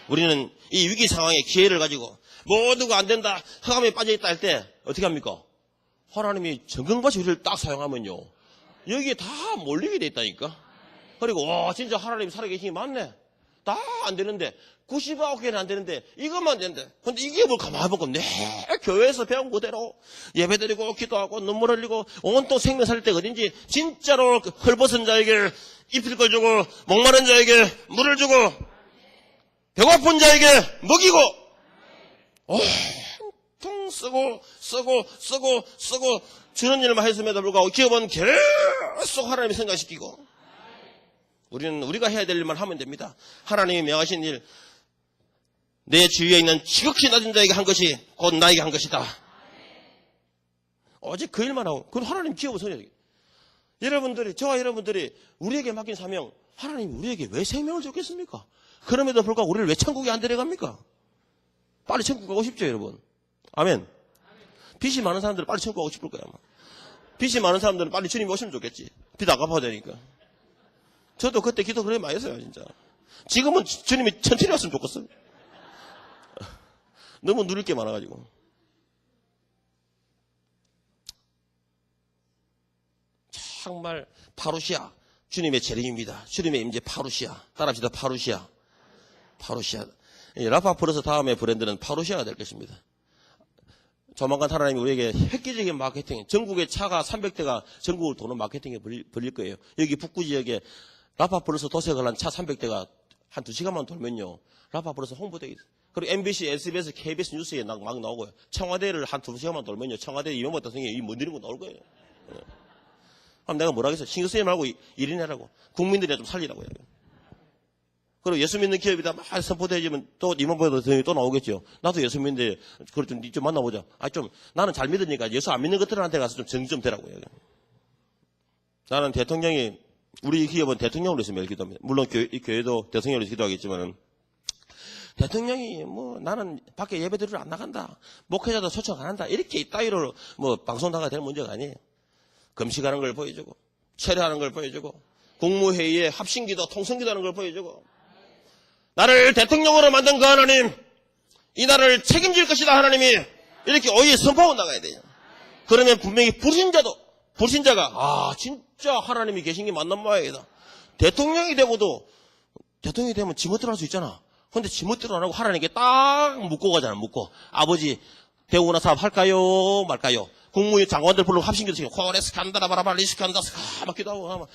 우리는 이 위기 상황의 기회를 가지고 모두가 안 된다, 흑암에 빠져있다 할 때 어떻게 합니까? 하나님이 정경밭이 우리를 딱 사용하면요, 여기에 다 몰리게 돼 있다니까. 그리고 와, 진짜 하나님 살아계시니 맞네. 다 안 되는데, 99개는 안 되는데 이것만 된대. 근데 이게 뭘 가만히 보고 내 교회에서 배운 그대로 예배드리고 기도하고 눈물 흘리고 온통 생명 살 때가 어딘지 진짜로 헐벗은 자에게 입힐 걸 주고, 목마른 자에게 물을 주고, 배고픈 자에게 먹이고, 온통 쓰고 주는 일만 했음에도 불구하고 기업은 계속 하나님이 생각시키고, 우리는 우리가 해야 될 일만 하면 됩니다. 하나님이 명하신 일, 내 주위에 있는 지극히 낮은 자에게 한 것이 곧 나에게 한 것이다. 오직 그 일만 하고, 그건 하나님 기업을 서야 되겠다. 여러분들이, 저와 여러분들이 우리에게 맡긴 사명, 하나님이 우리에게 왜 생명을 줬겠습니까? 그럼에도 불구하고 우리를 왜 천국에 안 데려갑니까? 빨리 천국 가고 싶죠, 여러분? 아멘. 빚이 많은 사람들은 빨리 천국 가고 싶을 거야, 아마. 빚이 많은 사람들은 빨리 주님 오시면 좋겠지. 빚 안 갚아야 되니까. 저도 그때 기도 그렇게 많이 했어요, 진짜. 지금은 주님이 천천히 왔으면 좋겠어요. 너무 누릴 게 많아가지고. 정말 파루시아, 주님의 재림입니다. 주님의 임재 파루시아. 따라합시다, 파루시아. 파루시아. 라파플러스 다음에 브랜드는 파루시아가 될 것입니다. 조만간 하나님이 우리에게 획기적인 마케팅, 전국의 차가 300대가 전국을 도는 마케팅에 벌릴 거예요. 여기 북구 지역에 라파플러스 도색을 한 차 300대가 한 2시간만 돌면요, 라파플러스 홍보되게 있어요. 그리고 MBC, SBS, KBS 뉴스에 막 나오고요. 청와대를 한 2시간만 돌면요, 청와대 이명박 대통령이 이 뭔 일인 거 나올 거예요. 그럼 내가 뭐라 하겠어? 신경 쓰지 말고 일이내라고. 국민들이 좀 살리라고요. 그리고 예수 믿는 기업이다 막 선포되어지면 또 이명박 대통령이 또 나오겠죠. 나도 예수 믿는데 그걸 좀 만나보자. 나는 잘 믿으니까 예수 안 믿는 것들한테 가서 좀 정리 좀 되라고요. 나는 대통령이, 우리 기업은 대통령으로 해서 매일 기도합니다. 물론 이 교회도 대통령으로 기도하겠지만은, 대통령이 나는 밖에 예배 드리러 안 나간다, 목회자도 초청 안 한다, 이렇게 이따위로 방송 나가야 될 문제가 아니에요. 금식하는 걸 보여주고, 철회하는 걸 보여주고, 국무회의에 합심기도, 통성기도 하는 걸 보여주고, 나를 대통령으로 만든 그 하나님, 이 나라를 책임질 것이다 하나님이, 이렇게 오히려 선포하고 나가야 돼요. 그러면 분명히 불신자가 진짜 하나님이 계신 게 맞는 모양이다. 대통령이 되면 지멋대로 할 수 있잖아. 근데 지멋대로 안 하고 하나님께 딱 묻고 가잖아. 묻고, 아버지 대우나 사업 할까요 말까요? 국무위 장관들 불러 합심기도 시키고, 코레스 간다라 바라바 리스크 한다 막 기도하고 하면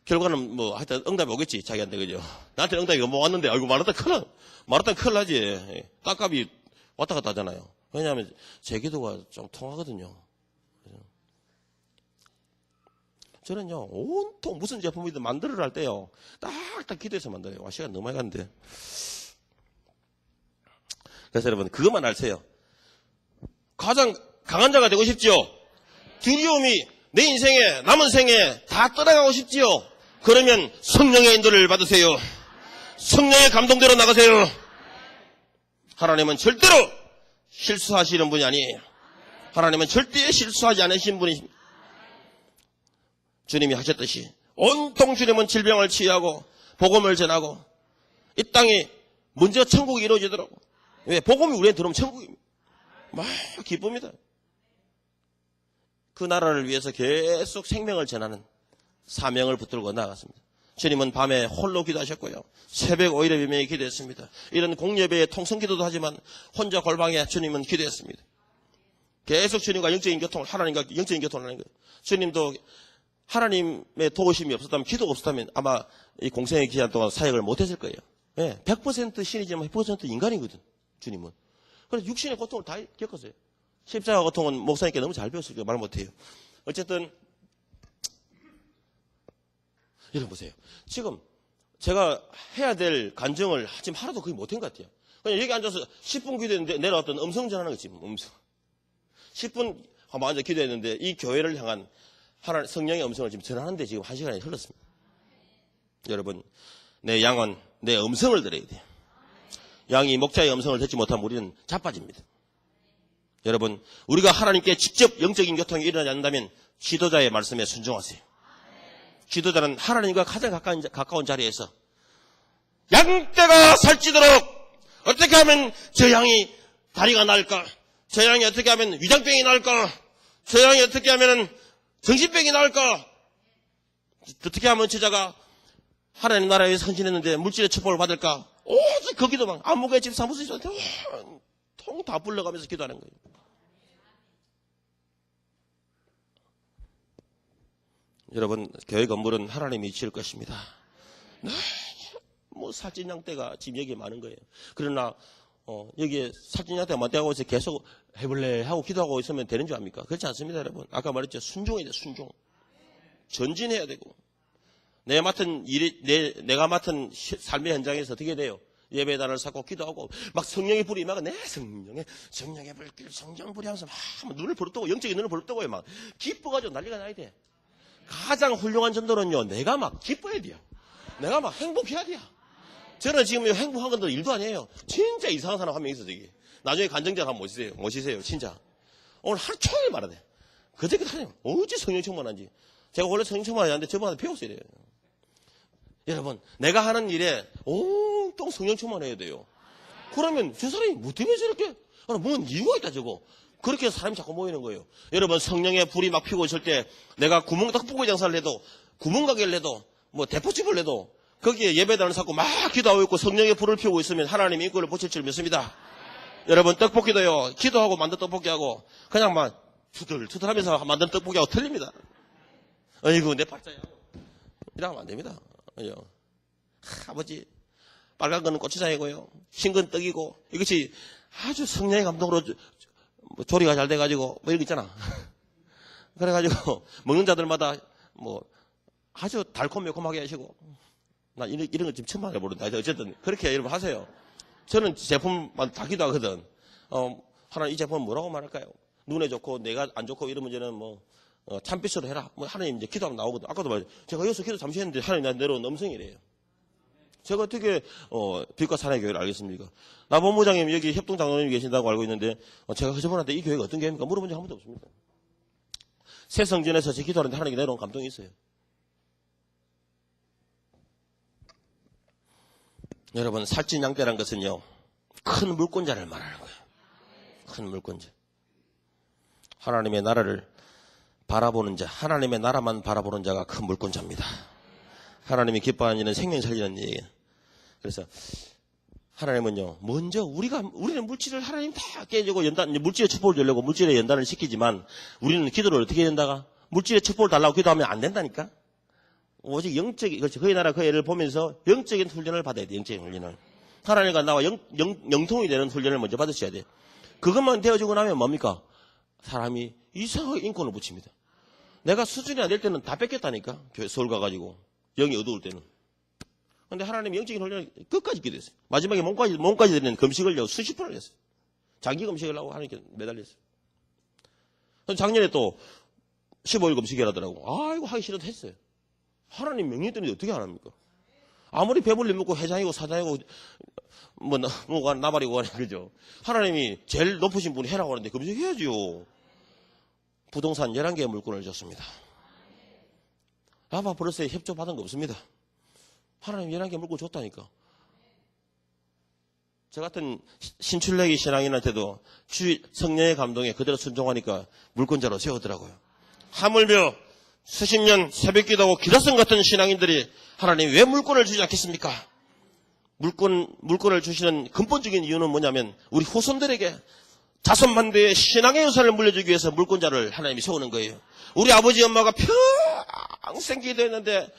결과는 하여튼 응답이 오겠지, 자기한테. 그죠? 나한테 응답이 왔는데, 아이고 말았다 큰일 나지. 땅값이 왔다 갔다 하잖아요. 왜냐하면 제 기도가 좀 통하거든요. 저는요, 온통 무슨 제품이든 만들어라 할 때요, 딱딱 기도해서 만들어요. 와, 시간 너무 많이 갔는데. 그래서 여러분, 그것만 아세요. 가장 강한 자가 되고 싶지요? 두려움이 내 인생에, 남은 생에 다 떠나가고 싶지요? 그러면 성령의 인도를 받으세요. 성령의 감동대로 나가세요. 하나님은 절대로 실수하시는 분이 아니에요. 하나님은 절대 실수하지 않으신 분이십니다. 주님이 하셨듯이 온통 주님은 질병을 치유하고 복음을 전하고 이 땅에 먼저 천국이 이루어지더라고. 왜? 복음이 우리한테 들어오면 천국입니다. 막 기쁩니다. 그 나라를 위해서 계속 생명을 전하는 사명을 붙들고 나아갔습니다. 주님은 밤에 홀로 기도하셨고요. 새벽 오일의 비명에 기도했습니다. 이런 공예배의 통성기도도 하지만 혼자 골방에 주님은 기도했습니다. 계속 주님과 영적인 교통을, 하나님과 영적인 교통을 하는 거예요. 주님도 하나님의 도우심이 없었다면, 기도가 없었다면 아마 이 공생의 기간 동안 사역을 못했을 거예요. 예, 100% 신이지만 100% 인간이거든, 주님은. 그래서 육신의 고통을 다 겪었어요. 십자가 고통은 목사님께 너무 잘 배웠으니까 말 못해요. 어쨌든 여러분 보세요. 지금 제가 해야 될 간증을 지금 하나도 거의 못한 것 같아요. 그냥 여기 앉아서 10분 기도했는데 내려왔던 음성 전하는 거지, 음성. 10분 한번 앉아 기도했는데 이 교회를 향한 하나님 성령의 음성을 지금 전하는데 지금 1시간이 흘렀습니다. 여러분, 내 양은 내 음성을 들어야 돼요. 양이 목자의 음성을 듣지 못하면 우리는 자빠집니다. 여러분, 우리가 하나님께 직접 영적인 교통이 일어나지 않는다면 지도자의 말씀에 순종하세요. 지도자는 하나님과 가장 가까운 자리에서 양떼가 살찌도록 어떻게 하면 저 양이 다리가 나을까? 저 양이 어떻게 하면 위장병이 나을까? 저 양이 어떻게 하면 정신병이 나을까? 어떻게 하면 제자가 하나님 나라에 선진했는데 물질의 축복을 받을까? 오직 거기도만 안목의 집 사무소에서 통 다 불러가면서 기도하는 거예요. 여러분, 교회 건물은 하나님이 지을 것입니다. 뭐 살찐양떼가 지금 여기에 많은 거예요. 그러나 여기에 살찐양떼가 많다고 해서 계속 해볼래 하고 기도하고 있으면 되는 줄 압니까? 그렇지 않습니다, 여러분. 아까 말했죠. 순종해야 돼, 순종. 전진해야 되고. 내가 맡은 삶의 현장에서 어떻게 돼요? 예배단을 쌓고 기도하고 막 성령의 불이 막 내 성령의 불길 성령 불이 하면서 막 눈을 부릅뜨고 영적인 눈을 부릅뜨고요. 막 기뻐가지고 난리가 나야 돼. 가장 훌륭한 전도는요, 내가 막 기뻐야 돼요. 내가 막 행복해야 돼요. 저는 지금 행복한 건도 일도 아니에요. 진짜 이상한 사람 한 명 있어, 저기. 나중에 간증자 한번 모시세요, 진짜. 오늘 하루 종일 말아야 돼. 그저께 하냐, 어찌 성령 충만한지. 제가 원래 성령 충만하지 않는데 저분한테 배웠어야 돼요. 여러분, 내가 하는 일에 온통 성령 충만해야 돼요. 그러면 저 사람이 뭐 때문에 저렇게, 뭔 이유가 있다, 저거. 그렇게 해서 사람이 자꾸 모이는 거예요. 여러분, 성령의 불이 막 피고 있을 때 내가 떡볶이 장사를 해도, 구멍가게를 해도, 뭐 대포집을 해도 거기에 예배단을 쌓고 막 기도하고 있고 성령의 불을 피우고 있으면 하나님이 인권을 보실 줄 믿습니다. 여러분, 떡볶이도요, 기도하고 만든 떡볶이하고 그냥 막 투덜투덜하면서 만든 떡볶이하고 틀립니다. 어이구, 내 팔자야. 이러면 안 됩니다. 아버지, 빨간 거는 고추장이고요, 흰 건 떡이고, 이것이 아주 성령의 감동으로 조리가 잘 돼가지고, 뭐 이런 거 있잖아. 그래가지고, 먹는 자들마다 뭐, 아주 달콤매콤하게 하시고, 나 이런 거 지금 처음 해보는데, 어쨌든, 그렇게 여러분 하세요. 저는 제품만 다 기도하거든. 하나님 이 제품은 뭐라고 말할까요? 눈에 좋고, 내가 안 좋고, 이런 문제는 뭐, 참빛으로 해라. 뭐, 하나님 이제 기도하면 나오거든. 아까도 말했죠. 제가 여기서 기도 잠시 했는데, 하나님 나한테 내려온 음성이래요. 제가 어떻게 빛과 사랑의 교회를 알겠습니까? 나 본부장님 여기 협동장로님 계신다고 알고 있는데 제가 저분한테 이 교회가 어떤 교회입니까? 물어본 적 한 번도 없습니다. 새 성전에서 제 기도하는데 하나님께 내려온 감동이 있어요. 여러분, 살찐 양떼란 것은요, 큰 물권자를 말하는 거예요. 큰 물권자. 하나님의 나라를 바라보는 자, 하나님의 나라만 바라보는 자가 큰 물권자입니다. 하나님이 기뻐하는 일은 생명 살리는 일이에요. 그래서 하나님은요, 먼저 우리는 물질을 하나님 다 깨주고 물질의 축복을 주려고 물질의 연단을 시키지만 우리는 기도를 어떻게 해야 된다가? 물질의 축복을 달라고 기도하면 안 된다니까? 오직 영적인, 그렇지. 그의 나라, 그의 애를 보면서 영적인 훈련을 받아야 돼, 영적인 훈련을. 하나님과 나와 영통이 되는 훈련을 먼저 받으셔야 돼. 그것만 되어지고 나면 뭡니까? 사람이 이상하게 인권을 붙입니다. 내가 수준이 안 될 때는 다 뺏겼다니까? 서울 가가지고. 영이 어두울 때는. 근데 하나님 영적인 훈련을 끝까지 기도했어요. 마지막에 몸까지 드리는 금식을요, 수십 번을 했어요. 장기 금식을 하고 하나님께 매달렸어요. 작년에 또 15일 금식을 하더라고. 아이고, 하기 싫어도 했어요. 하나님 명령 때문에 어떻게 안 합니까? 아무리 배불리 먹고 회장이고 사장이고, 뭐가 나발이고 하는 거죠. 하나님이 제일 높으신 분이 해라고 하는데 금식해야지요. 부동산 11개의 물건을 줬습니다. 라바 브러스에 협조받은 거 없습니다. 하나님 연하게 물고 줬다니까. 저 같은 신출내기 신앙인한테도 주 성령의 감동에 그대로 순종하니까 물권자로 세우더라고요. 하물며 수십 년 새벽기도하고 기도성 같은 신앙인들이 하나님 왜 물권을 주지 않겠습니까? 물권을 주시는 근본적인 이유는 뭐냐면 우리 후손들에게 자손만대의 신앙의 유산을 물려주기 위해서 물권자를 하나님이 세우는 거예요. 우리 아버지 엄마가 평생 기도했는데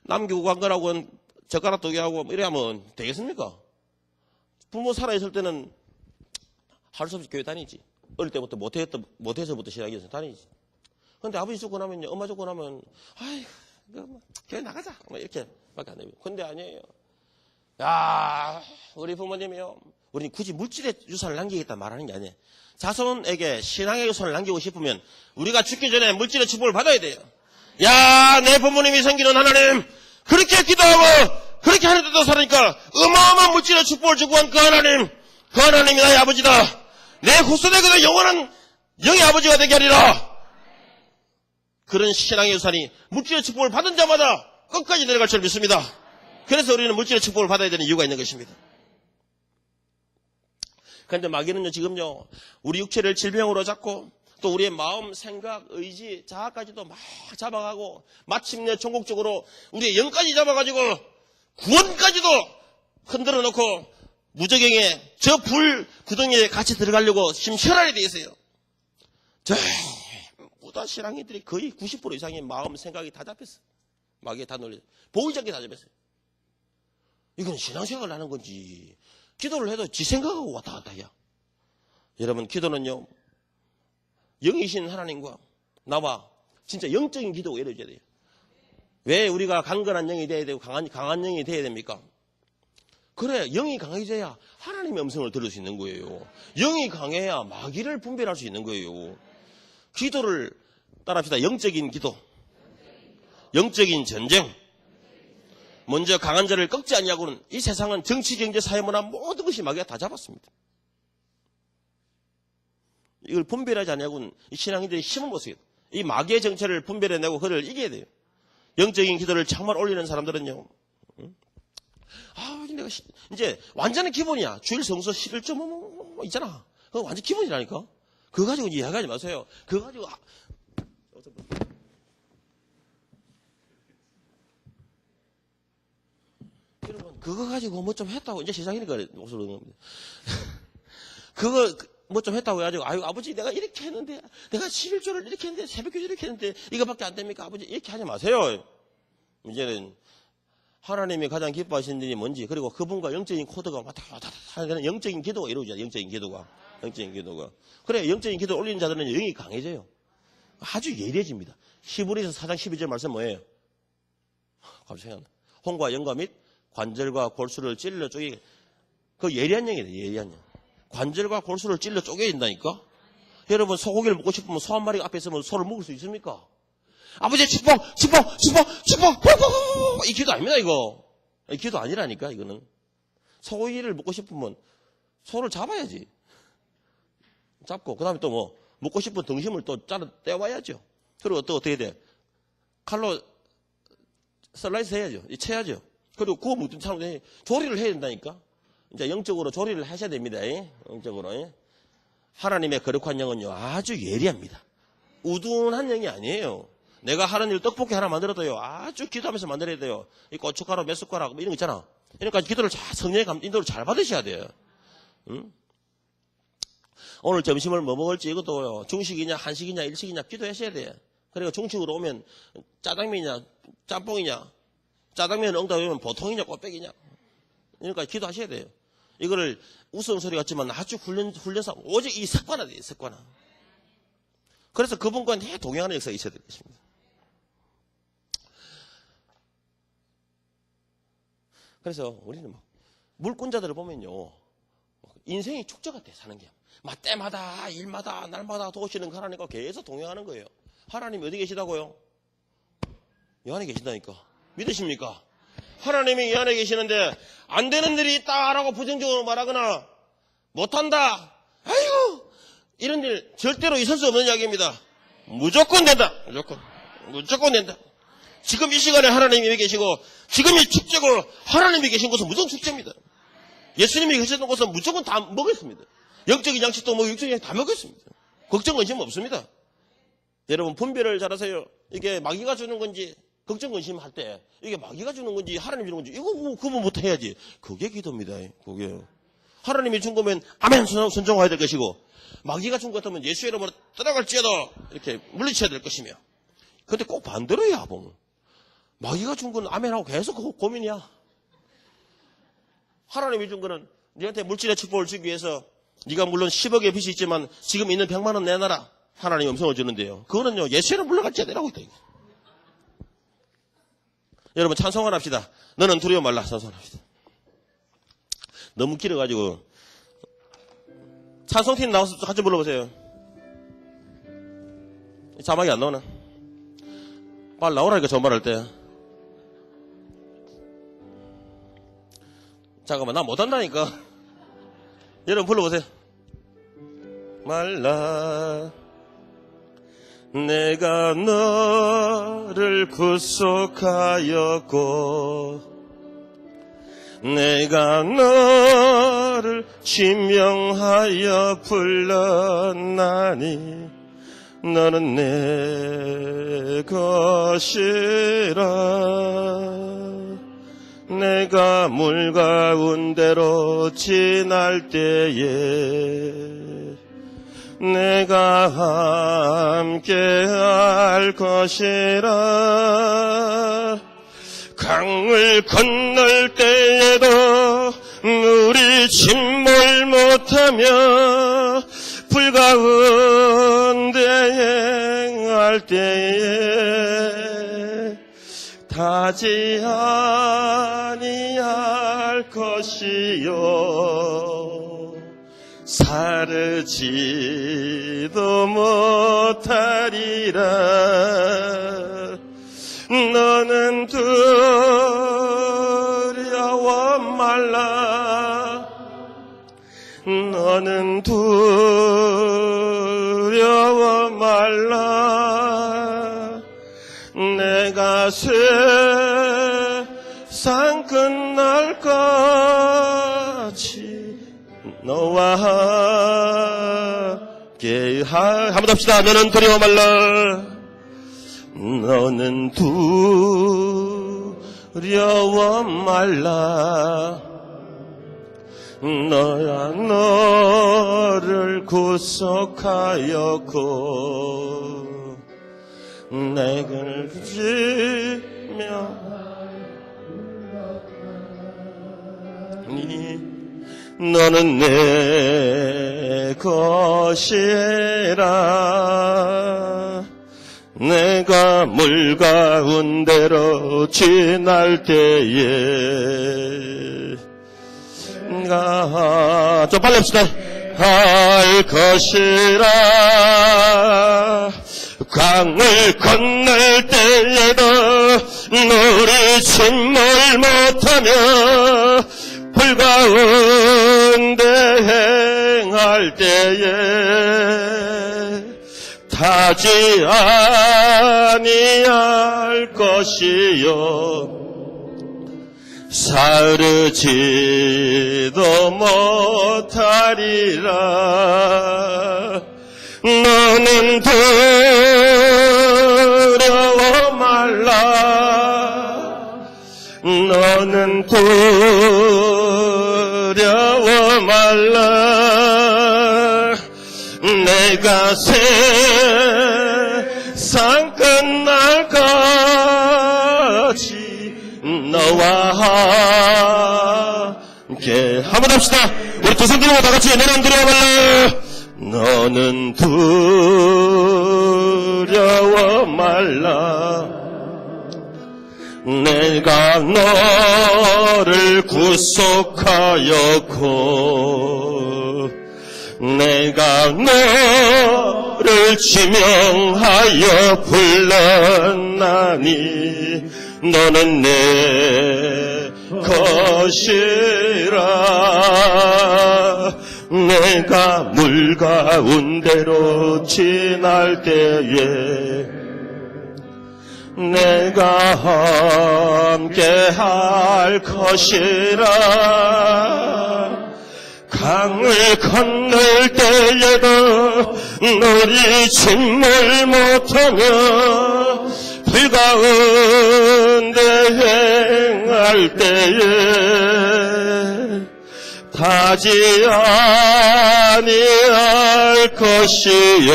남기고 간 거라고 젓가락 도기하고 이래 하면 되겠습니까? 부모 살아있을 때는 할 수 없이 교회 다니지. 어릴 때부터 못해서부터 신앙에서 다니지. 근데 아버지 죽고 나면요, 엄마 죽고 나면, 아이고, 교회 나가자. 이렇게 밖에 안 해요. 근데 아니에요. 야, 우리 부모님이요. 우리는 굳이 물질의 유산을 남기겠다 말하는 게 아니에요. 자손에게 신앙의 유산을 남기고 싶으면 우리가 죽기 전에 물질의 축복을 받아야 돼요. 야, 내 부모님이 생기는 하나님, 그렇게 기도하고, 그렇게 하늘에도 살으니까 어마어마한 물질의 축복을 주고 한 그 하나님이 나의 아버지다. 내 후손에게도 영원한 영의 아버지가 되게 하리라. 그런 신앙의 유산이 물질의 축복을 받은 자마다 끝까지 내려갈 줄 믿습니다. 그래서 우리는 물질의 축복을 받아야 되는 이유가 있는 것입니다. 그런데 마귀는요, 지금요, 우리 육체를 질병으로 잡고 또 우리의 마음, 생각, 의지, 자아까지도 막 잡아가고 마침내 종국적으로 우리의 영까지 잡아가지고 구원까지도 흔들어 놓고 무저경에 저 불 구덩이에 같이 들어가려고 심혈하게 돼 있어요. 전부 신앙인들이 거의 90% 이상의 마음, 생각이 다 잡혔어요. 마귀에 다 놀려요. 보이지 않게 다 잡혔어요. 이건 신앙생활을 하는 건지 기도를 해도 지 생각하고 왔다 갔다 해요. 여러분, 기도는요, 영이신 하나님과 나와 진짜 영적인 기도가 이루어져야 돼요. 왜 우리가 강건한 영이 되어야 되고 강한 영이 되어야 됩니까? 그래, 영이 강해져야 하나님의 음성을 들을 수 있는 거예요. 영이 강해야 마귀를 분별할 수 있는 거예요. 기도를 따라합시다. 영적인 기도, 영적인 전쟁. 먼저 강한 자를 꺾지 않냐고는 이 세상은 정치, 경제, 사회, 문화 모든 것이 마귀가 다 잡았습니다. 이걸 분별하지 않냐고는 이 신앙인들이 힘을 못 쓰겠다. 이 마귀의 정체를 분별해내고 그를 이겨야 돼요. 영적인 기도를 정말 올리는 사람들은요, 내가 이제 완전히 기본이야. 주일 성서 11조 뭐 있잖아. 그거 완전 기본이라니까. 그거 가지고 이해하지 마세요. 그거 가지고 여러분, 그거 가지고 뭐 좀 했다고 이제 시작이니까 옷을 얻는 겁니다. 그거 뭐 좀 했다고 해가지고 아버지 내가 이렇게 했는데 내가 11조를 이렇게 했는데 새벽기도 이렇게 했는데 이거밖에 안 됩니까 아버지? 이렇게 하지 마세요. 이제는 하나님이 가장 기뻐하시는 일이 뭔지, 그리고 그분과 영적인 코드가 왔다 갔다 하는 영적인 기도가 이루어져요. 영적인 기도가. 그래, 영적인 기도 올리는 자들은 영이 강해져요. 아주 예리해집니다. 히브리서 4장 12절 말씀 뭐예요? 갑자기 생각나. 혼과 영과 및 관절과 골수를 찔러 쪼개. 그 예리한 영이래, 예리한 영. 관절과 골수를 찔러 쪼개야 된다니까? 여러분, 소고기를 먹고 싶으면 소 한 마리가 앞에 있으면 소를 먹을 수 있습니까? 아버지, 축복! 이 기도 아닙니다, 이거. 이 기도 아니라니까, 이거는. 소고기를 먹고 싶으면 소를 잡아야지. 잡고, 그 다음에 또 뭐, 먹고 싶은 등심을 또 떼와야죠. 그리고 또 어떻게 돼? 칼로 슬라이스 해야죠. 채야죠. 그리고 구워 먹든 차로 조리를 해야 된다니까? 이제 영적으로 조리를 하셔야 됩니다, 영적으로. 하나님의 거룩한 영은요, 아주 예리합니다. 우둔한 영이 아니에요. 내가 하는 일 떡볶이 하나 만들어도요, 아주 기도하면서 만들어야 돼요. 이 고춧가루 몇 숟가락 뭐 이런 거 있잖아. 그러니까 기도를 성령의 인도를 잘 받으셔야 돼요. 응? 오늘 점심을 뭐 먹을지 이것도 중식이냐 한식이냐 일식이냐 기도하셔야 돼요. 그리고 중식으로 오면 짜장면이냐 짬뽕이냐, 짜장면 응답하면 보통이냐 꽃배기냐, 그러니까 기도하셔야 돼요. 이거를 우스갯소리 같지만 아주 훈련사 오직 이 습관화 돼요. 습관화. 그래서 그분과 내 동행하는 역사가 있어야 될 것입니다. 그래서 우리는 물권자들을 보면요, 인생이 축제 같아, 사는 게. 막 때마다 일마다 날마다 도우시는 하나님과 계속 동행하는 거예요. 하나님이 어디 계시다고요? 이 안에 계신다니까. 믿으십니까? 하나님이 이 안에 계시는데 안 되는 일이 있다라고 부정적으로 말하거나 못한다, 아이고 이런 일 절대로 있을 수 없는 이야기입니다. 무조건 된다. 무조건 된다. 지금 이 시간에 하나님이 계시고 지금 이 축제고 하나님이 계신 곳은 무조건 축제입니다. 예수님이 계셨던 곳은 무조건 다 먹었습니다. 영적인 양식도 먹고 육적인 양식 다 먹었습니다. 걱정 근심 없습니다. 여러분 분별을 잘하세요. 이게 마귀가 주는 건지 걱정 근심할 때 이게 마귀가 주는 건지 하나님이 주는 건지 이거 뭐 구분부터 해야지. 그게 기도입니다. 그게 하나님이 준 거면 아멘 순종해야 될 것이고 마귀가 준 것 같으면 예수의 이름으로 떠나갈지어도 이렇게 물리쳐야 될 것이며 근데 꼭 반대로야 보면 마귀가 준 건 아멘하고 계속 고민이야. 하나님이 준 거는 너한테 물질의 축복을 주기 위해서 네가 물론 10억의 빚이 있지만 지금 있는 100만 원 내놔라. 하나님이 음성을 주는데요. 그거는요 예수의 이름 물러갈지어도 내라고 있다. 이거. 여러분 찬송을 합시다. 너는 두려워 말라. 찬송합시다. 너무 길어가지고 찬송팀 나와서 같이 불러보세요. 자막이 안 나오나? 빨리 나오라니까 전말할 때. 잠깐만 나 못한다니까. 여러분 불러보세요. 말라 내가 너를 구속하였고 내가 너를 지명하여 불렀나니 너는 내 것이라. 내가 물 가운데로 지날 때에 내가 함께 할 것이라. 강을 건널 때에도 우리 침몰 못하며 불 가운데 행할 때에 타지 아니할 것이요 사르지도 못하리라. 너는 두려워 말라. 너는 두려워 말라. 내가 세상 끝날 같이 너와 함께 한번 합시다. 너는 두려워 말라. 너는 두려워 말라. 너야 너를 구속하였고 내걸 지며 너는 내 것이라. 내가 물 가운데로 지날 때에 내가 좀 빨리 합시다. 할 것이라. 강을 건널 때에도 우리 침몰 못하며 불 가운데 행할 때에 타지 아니할 것이요 사르지도 못하리라. 너는 두려워 말라. 너는 두려워 말라. 내가 세상 끝날 같이 너와 함께 한번 합시다. 우리 두 손 들고 다 같이 너는 두려워 말라. 너는 두려워 말라. 내가 너를 구속하였고 내가 너를 지명하여 불렀나니 너는 내 것이라. 내가 물 가운데로 지날 때에 내가 함께 할 것이라. 강을 건널 때에도 너리 침몰 못하며 불 가운데 행할 때에 타지 아니할 것이요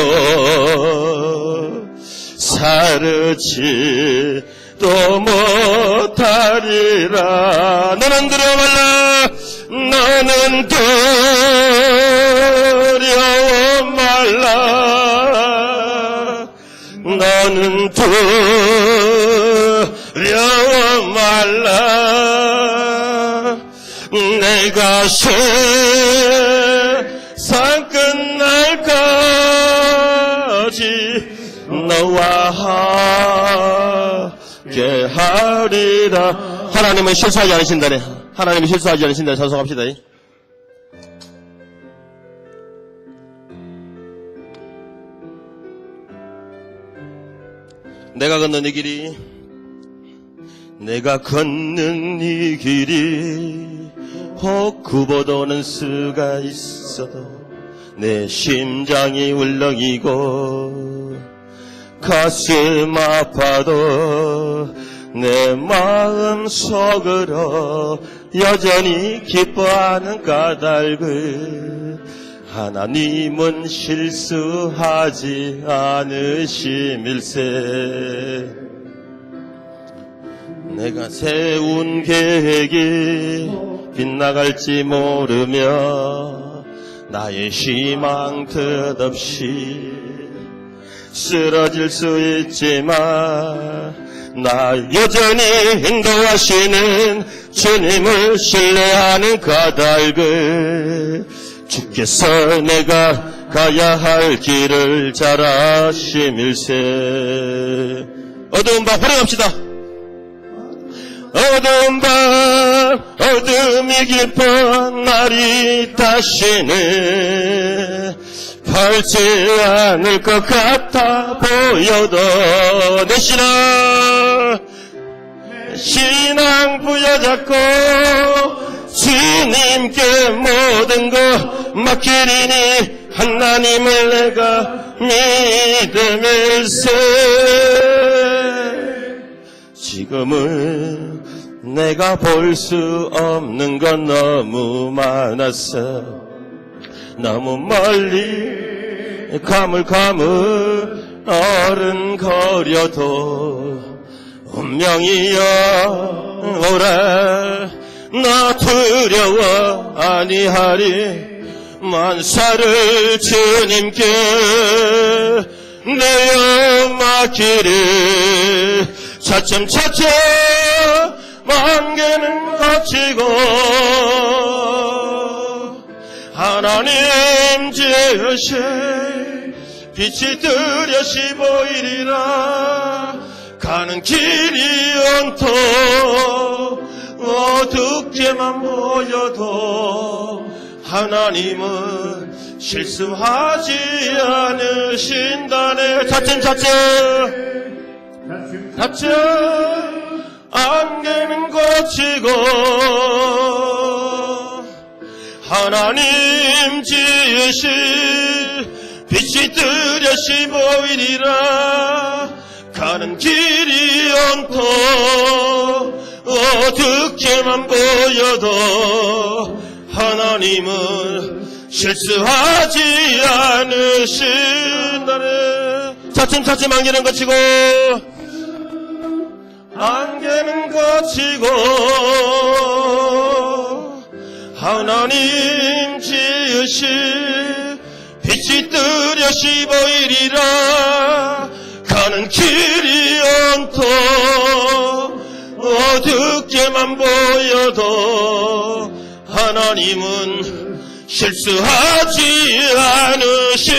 사르지도 못하리라. 너는 두려워 말라. 너는 두려워 말라. 너는 두려워 말라. 내가 세상 끝날까지 너와 함께 하리라. 하나님은 실수하지 않으신다네. 하나님은 실수하지 않으신다네. 찬송합시다. 내가 걷는 이 길이, 내가 걷는 이 길이 혹 굽어도는 수가 있어도 내 심장이 울렁이고 가슴 아파도 내 마음 속으로 여전히 기뻐하는 까닭은 하나님은 실수하지 않으심일세. 내가 세운 계획이 빗나갈지 모르며 나의 희망 끝없이 쓰러질 수 있지만 나 여전히 인도하시는 주님을 신뢰하는 까닭은 주께서 내가 가야 할 길을 잘 아심일세. 어두운 밤 활용합시다. 어두운 밤 어둠이 깊은 날이 다시는 밝지 않을 것 같아 보여도 내 신앙 부여잡고 주님께 모든 거 맡기리니 하나님을 내가 믿음일세. 지금은 내가 볼 수 없는 건 너무 많았어. 너무 멀리 가물가물 어른거려도 운명이여 오라. 나 두려워 아니하리. 만사를 주님께 내어 맡기리. 차츰차츰 만개는 걷히고 하나님 지으신 빛이 뚜렷이 보이리라. 가는 길이 온통 어둡게만 보여도 하나님은 실수하지 않으신다네. 차츰차츰 안개는 걷히고 하나님 지으신 빛이 뚜렷이 보이리라. 가는 길이 온통 어둡게만 보여도 하나님은 실수하지 않으신다네. 차츰차츰 안개는 걷히고 안개는 걷히고 하나님 지으신 빛이 뚜렷이 보이리라. 가는 길이 온통 어둡게만 보여도 하나님은 실수하지 않으신